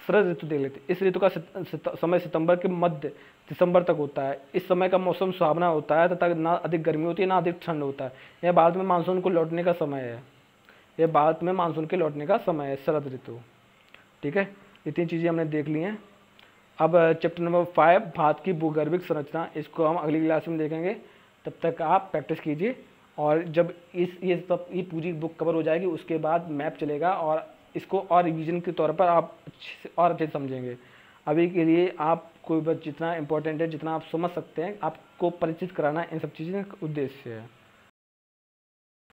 Speaker 1: शरद ऋतु देख लेते हैं। इस ऋतु का समय सितंबर के मध्य दिसंबर तक होता है। इस समय का मौसम सुहावना होता है तथा ना अधिक गर्मी होती है ना अधिक ठंड होता है। यह भारत में मानसून को लौटने का समय है। शरद ऋतु। ठीक है, इतनी चीज़ें हमने देख ली हैं। अब चैप्टर नंबर 5 भारत की भूगर्भिक संरचना, इसको हम अगली क्लास में देखेंगे। तब तक आप प्रैक्टिस कीजिए और जब ये पूरी बुक कवर हो जाएगी उसके बाद मैप चलेगा और इसको और रिवीजन के तौर पर आप अच्छे से समझेंगे। अभी के लिए आपको बस जितना इम्पोर्टेंट है, जितना आप समझ सकते हैं, आपको परिचित कराना इन सब चीज़ों का उद्देश्य है।